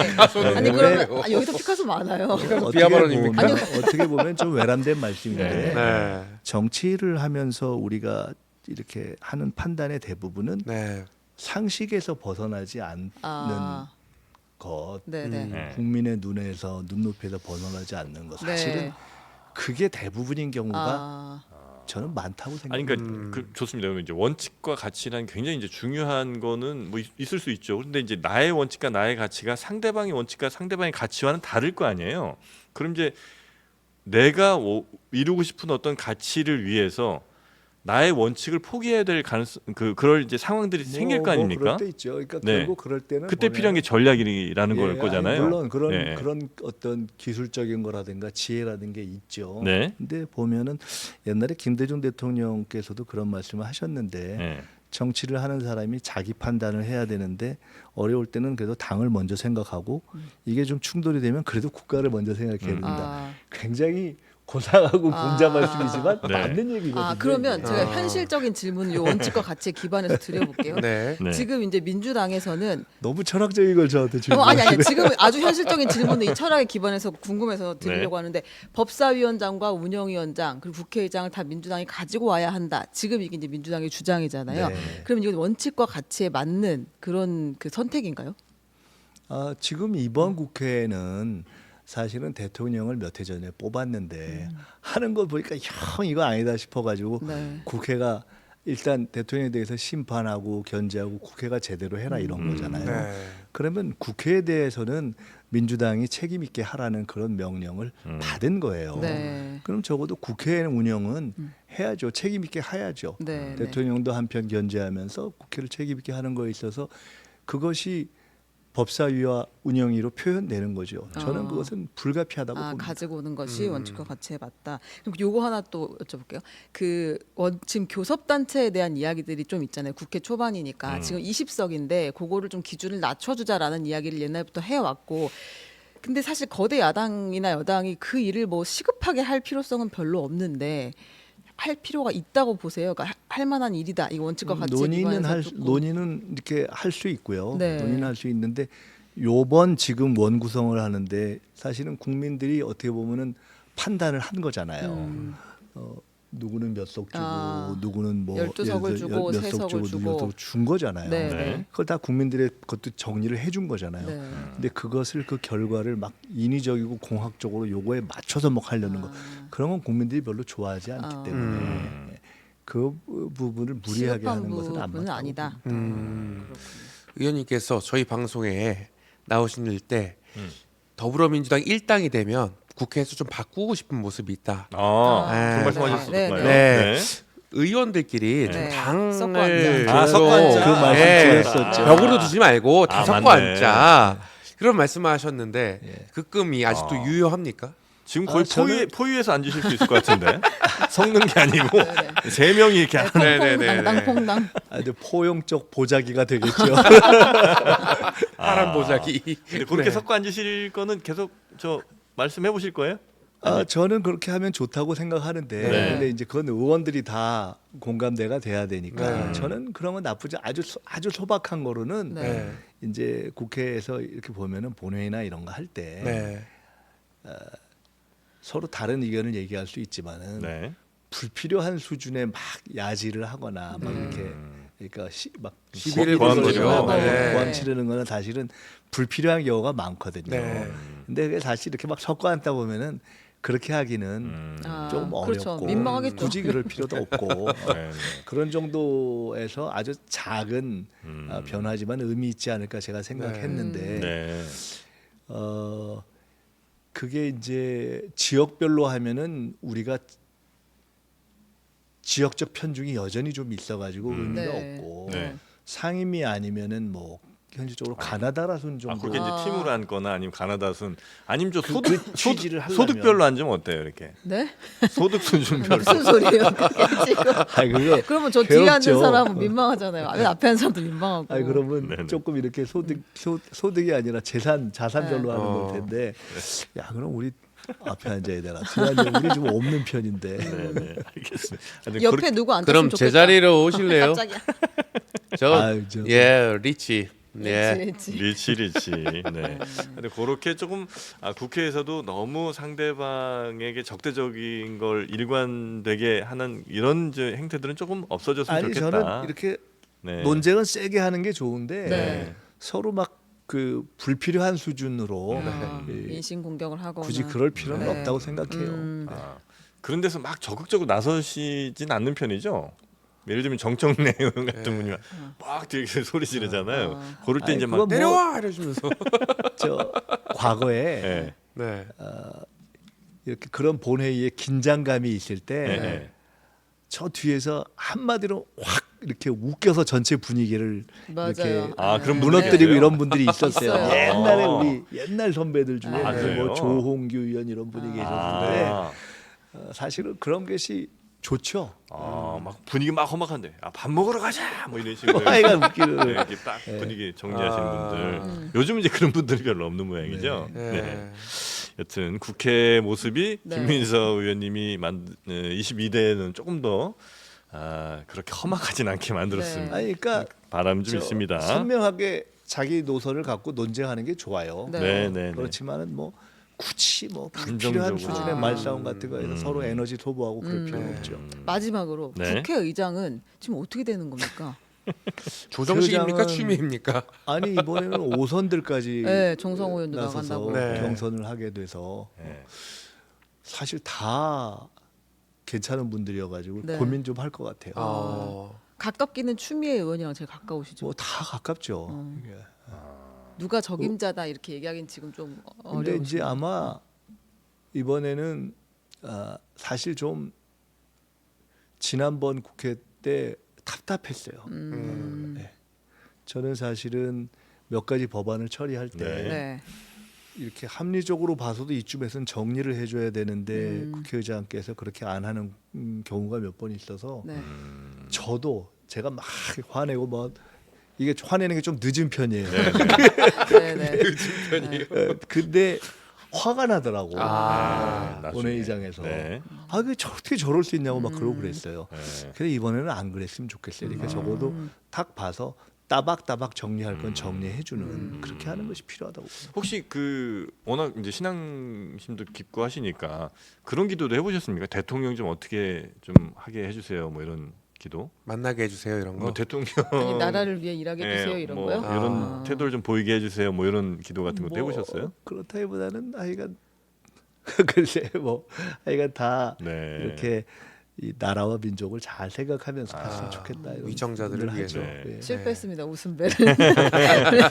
아니 네. 그러면 여의도 피카소 많아요. 어떻게 비하발언입니까? 보면, 어떻게 보면 좀 외람된 말씀인데 네. 정치를 하면서 우리가 이렇게 하는 판단의 대부분은 네. 상식에서 벗어나지 않는 아. 것, 네네. 네. 국민의 눈에서 눈높이에서 벗어나지 않는 것, 사실은 네. 그게 대부분인 경우가 아. 저는 많다고 아니 생각합니다. 그러니까 좋습니다. 그러면 이제 원칙과 가치라는 굉장히 이제 중요한 거는 뭐 있을 수 있죠. 그런데 이제 나의 원칙과 나의 가치가 상대방의 원칙과 상대방의 가치와는 다를 거 아니에요. 그럼 이제 내가 이루고 싶은 어떤 가치를 위해서 나의 원칙을 포기해야 될 가능성 그럴 이제 상황들이 생길 거 아닙니까? 그럴 때 있죠. 그러니까 네. 결국 그럴 때는 그때 뭐냐면 필요한 게 전략이라는 걸 아니, 거잖아요. 물론 그런 네. 그런 어떤 기술적인 거라든가 지혜라는 게 있죠. 네. 근데 보면은 옛날에 김대중 대통령께서도 그런 말씀을 하셨는데 네. 정치를 하는 사람이 자기 판단을 해야 되는데 어려울 때는 그래도 당을 먼저 생각하고 이게 좀 충돌이 되면 그래도 국가를 먼저 생각해야 된다. 아. 굉장히 고상하고 복잡한 말씀이지만 네. 맞는 얘기거든요. 아 그러면 이게. 제가 현실적인 질문을 요 원칙과 가치에 기반해서 드려볼게요. 네. 네. 지금 이제 민주당에서는 너무 철학적인 걸 저한테 지금 아니 지금 아주 현실적인 질문을 이 철학에 기반해서 궁금해서 드리려고 네. 하는데 법사위원장과 운영위원장 그리고 국회의장을 다 민주당이 가지고 와야 한다. 지금 이게 이제 민주당의 주장이잖아요. 네. 그럼 이건 원칙과 가치에 맞는 그런 그 선택인가요? 지금 이번 국회에는 사실은 대통령을 몇 해 전에 뽑았는데 하는 거 보니까 형 이거 아니다 싶어가지고 네. 국회가 일단 대통령에 대해서 심판하고 견제하고 국회가 제대로 해라 이런 거잖아요. 네. 그러면 국회에 대해서는 민주당이 책임 있게 하라는 그런 명령을 받은 거예요. 네. 그럼 적어도 국회 운영은 해야죠. 책임 있게 해야죠. 네. 대통령도 한편 견제하면서 국회를 책임 있게 하는 거에 있어서 그것이 법사위와 운영위로 표현되는 거죠. 저는 그것은 불가피하다고 봅니다. 가지고 오는 것이 원칙과 가치에 맞다. 그럼 요거 하나 또 여쭤볼게요. 지금 교섭단체에 대한 이야기들이 좀 있잖아요. 국회 초반이니까 지금 20석인데 그거를 좀 기준을 낮춰주자라는 이야기를 옛날부터 해왔고. 근데 사실 거대 야당이나 여당이 그 일을 뭐 시급하게 할 필요성은 별로 없는데 할 필요가 있다고 보세요. 그러니까 할 만한 일이다. 이 원칙과 가치에 기반해서 조금. 논의는 이렇게 할 수 있고요. 네. 논의는 할 수 있는데 요번 지금 원 구성을 하는데 사실은 국민들이 어떻게 보면은 판단을 한 거잖아요. 누구는 몇 석 주고 누구는 뭐 12석을 예를 들어 주고 몇 3석을 석 주고 주고. 누구 준 거잖아요. 네. 네. 그걸 다 국민들의 것도 정리를 해준 거잖아요. 네. 근데 그것을 그 결과를 막 인위적이고 공학적으로 요거에 맞춰서 막 하려는 거 그런 건 국민들이 별로 좋아하지 않기 때문에 그 부분을 무리하게 시급한 하는 것은 안 부분은 맞다고 아니다. 의원님께서 저희 방송에 나오실 때 더불어민주당 1당이 되면 국회에서 좀 바꾸고 싶은 모습이 있다. 그런 네. 말씀하셨었나요? 네. 의원들끼리 좀 네. 당을 섞어 앉아. 아, 섞어 앉아. 그 말씀 드렸었죠. 벽으로 두지 말고 다 섞어 맞네. 앉자. 그런 말씀하셨는데 예. 그 끔이 아직도 유효합니까? 지금 거의 저는- 포위에서 앉으실 수 있을 것 같은데 섞는 게 아니고 세 명이 이렇게 하는. 네네네. 퐁퐁당. 근데 포용적 보자기가 되겠죠. 파란 보자기. 근데 그렇게 네. 섞어 앉으실 거는 계속 저 말씀해 보실 거예요? 저는 그렇게 하면 좋다고 생각하는데 네. 근데 이제 그건 의원들이 다 공감대가 돼야 되니까 네. 저는 그런 건 나쁘지 아주 소박한 거로는 네. 이제 국회에서 이렇게 보면은 본회의나 이런 거 할 때 네. 서로 다른 의견을 얘기할 수 있지만은 네. 불필요한 수준의 막 야지를 하거나 막 이렇게 그러니까 막 시비를 거는 거는 거죠. 거나 네. 고함 치르는 거는 사실은 불필요한 경우가 많거든요. 네. 근데 그게 사실 이렇게 막 섞어 앉다 보면은 그렇게 하기는 좀 그렇죠. 어렵고 민망하겠죠. 굳이 그럴 필요도 없고 네, 그런 정도에서 아주 작은 변화지만 의미 있지 않을까 제가 생각했는데 네. 그게 이제 지역별로 하면은 우리가 지역적 편중이 여전히 좀 있어가지고 의미가 네. 없고 네. 상임위 아니면은 뭐 현실적으로 가나다라 순 정도 그게 이제 팀으로 앉거나 아니면 가나다 순 아니면 저 취지를 하려면. 소득별로 앉으면 어때요 이렇게 네? 소득 수준별로 무슨 소리예요? 그게 지금. 아니 그거 그러면 저 뒤에 앉는 괴롭죠. 사람은 민망하잖아요. 앞에 앉는 사람도 민망하고. 아니 그러면 네네. 조금 이렇게 소득이 아니라 자산별로 하는 걸 텐데 야 그럼 우리 앞에 앉아야 되나 뒤에 앉아 우리 좀 없는 편인데 네, 알겠습니다. 근데 옆에 누구 앉았으면 그럼 좋겠다. 제자리로 오실래요? 깜짝이야. 아유, 저- 예, 리치. 예. 그렇지. 리치. 네. 근데 그렇게 조금 국회에서도 너무 상대방에게 적대적인 걸 일관되게 하는 이런 이제 행태들은 조금 없어졌으면 아니 좋겠다. 저는 이렇게 네. 논쟁은 세게 하는 게 좋은데 네. 서로 막 그 불필요한 수준으로 인신 공격을 하거나. 굳이 그럴 필요는 네. 없다고 생각해요. 아, 그런 데서 막 적극적으로 나서시진 않는 편이죠. 예를 들면 정청래 의원 같은 분이 막 되게 소리 지르잖아요. 그럴 때 아니, 이제 막 그건 뭐- 내려와 이러시면서. 저 과거에 네. 네. 이렇게 그런 본회의에 긴장감이 있을 때 네. 저 뒤에서 한마디로 확 이렇게 웃겨서 전체 분위기를 맞아요. 이렇게 아, 그런 분이 무너뜨리고 계세요? 이런 분들이 있었어요. 있어요. 옛날에 아. 우리 옛날 선배들 중에 아, 그래요? 뭐 조홍규 의원 이런 분이 계셨는데 아, 사실은 그런 것이 좋죠. 막 분위기 막 험악한데 밥 먹으러 가자 뭐 이런 식으로 아이가 웃기는. 네, 이렇게 딱 분위기 정리하시는 분들 요즘 이제 그런 분들이 별로 없는 모양이죠. 네. 네. 여튼 국회 모습이 네. 김민석 의원님이 22대는 조금 더 그렇게 험악하진 않게 만들었으면 네. 아니 그러니까 바람 좀 저 있습니다. 선명하게 자기 노선을 갖고 논쟁하는 게 좋아요. 네. 네. 그렇지만은 뭐 굳이 뭐 불필요한 감정적으로. 수준의 말싸움 같은 거에서 서로 에너지 소모하고 그럴 필요 없죠. 마지막으로 네. 국회의장은 지금 어떻게 되는 겁니까? 조정식입니까? 그의장은- 취미입니까? 아니 이번에는 5선들까지 네, 정성호 의원도 나서서 나간다고. 네. 경선을 하게 돼서 네. 사실 다 괜찮은 분들이어가지고 네. 고민 좀 할 것 같아요. 가깝기는 추미애 의원이랑 제일 가까우시죠. 뭐 다 가깝죠. 이게. 누가 적임자다 이렇게 얘기하기는 지금 좀 근데 어려우시죠. 이제 아마 이번에는 사실 좀 지난번 국회 때 답답했어요. 네. 저는 사실은 몇 가지 법안을 처리할 때 네. 네. 이렇게 합리적으로 봐서도 이쯤에서는 정리를 해줘야 되는데 국회의장께서 그렇게 안 하는 경우가 몇 번 있어서 네. 저도 제가 막 화내고 뭐 이게 화내는 게 좀 늦은 편이에요. 네, 네. 근데 화가 나더라고. 나중에. 본회의장에서 네. 왜 어떻게 저럴 수 있냐고 막 그러고 그랬어요. 네. 그래서 이번에는 안 그랬으면 좋겠어요. 그러니까 적어도 딱 봐서 따박따박 정리할 건 정리해주는 그렇게 하는 것이 필요하다고. 혹시 워낙 이제 신앙심도 깊고 하시니까 그런 기도도 해보셨습니까? 대통령 좀 어떻게 좀 하게 해주세요. 뭐 이런 기도. 만나게 해주세요 이런 거. 뭐 대통령 아니, 나라를 위해 일하게 해주세요 이런 뭐 거요? 이런 태도를 좀 보이게 해주세요. 뭐 이런 기도 같은 것도 해보셨어요? 그렇다기보다는 하여간 글쎄 뭐 하여간 다 네. 이렇게 이 나라와 민족을 잘 생각하면서 갔으면 좋겠다. 이런 위정자들을 생각을 위해서. 하죠. 예. 실패했습니다. 웃음벨.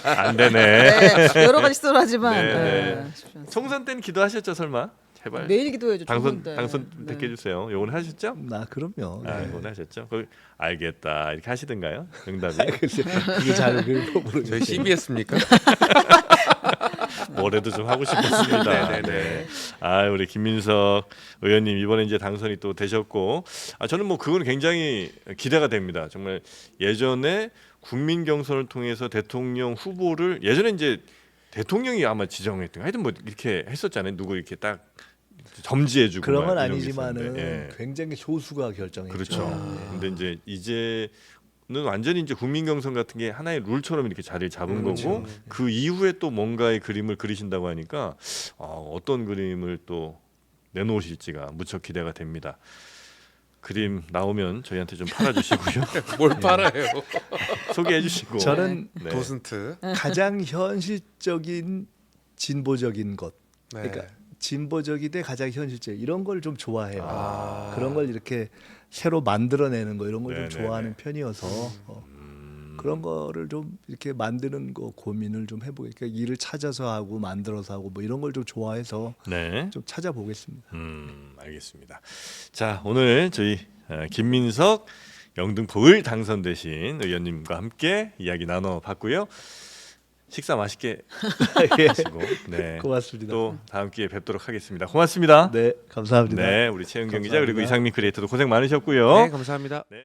안 되네. 네, 여러 가지 시도를 하지만 네, 네. 쉽지 않습니다. 총선 때는 기도하셨죠, 설마? 제발. 매일 기도해야죠. 당선 되게 해주세요. 요건 하셨죠? 그럼요. 네. 요건 하셨죠? 알겠다 이렇게 하시던가요? 응답이 글쎄 그게 잘 모르겠어요. 저희 CBS입니까? 뭐래도 좀 하고 싶었습니다. 네네네. 우리 김민석 의원님 이번에 이제 당선이 또 되셨고, 저는 뭐 그거는 굉장히 기대가 됩니다. 정말 예전에 국민 경선을 통해서 대통령 후보를 예전에 이제 대통령이 아마 지정했던 하여튼 뭐 이렇게 했었잖아요. 누구 이렇게 딱 점지해주고 그런 건 막 이런 게 아니지만은 있었는데, 예. 굉장히 소수가 결정했죠. 그렇죠. 근데 이제는 완전히 이제 국민 경선 같은 게 하나의 룰처럼 이렇게 자리를 잡은 거고 그 이후에 또 뭔가의 그림을 그리신다고 하니까 어떤 그림을 또 내놓으실지가 무척 기대가 됩니다. 그림 나오면 저희한테 좀 팔아주시고요. 뭘 팔아요? 소개해주시고. 저는 네. 도슨트. 가장 현실적인 진보적인 것. 네. 그러니까 진보적이되 가장 현실적 이런 걸 좀 좋아해요. 아. 그런 걸 이렇게 새로 만들어내는 거 이런 걸 좀 네네네. 좋아하는 편이어서 그런 거를 좀 이렇게 만드는 거 고민을 좀 해보게. 그러니까 일을 찾아서 하고 만들어서 하고 뭐 이런 걸 좀 좋아해서 네. 좀 찾아보겠습니다. 알겠습니다. 자, 오늘 저희 김민석 영등포을 당선되신 의원님과 함께 이야기 나눠봤고요. 식사 맛있게 하시고 네. 고맙습니다. 또 다음 기회에 뵙도록 하겠습니다. 고맙습니다. 네, 감사합니다. 네, 우리 최은경 기자 그리고 감사합니다. 이상민 크리에이터도 고생 많으셨고요. 네, 감사합니다. 네.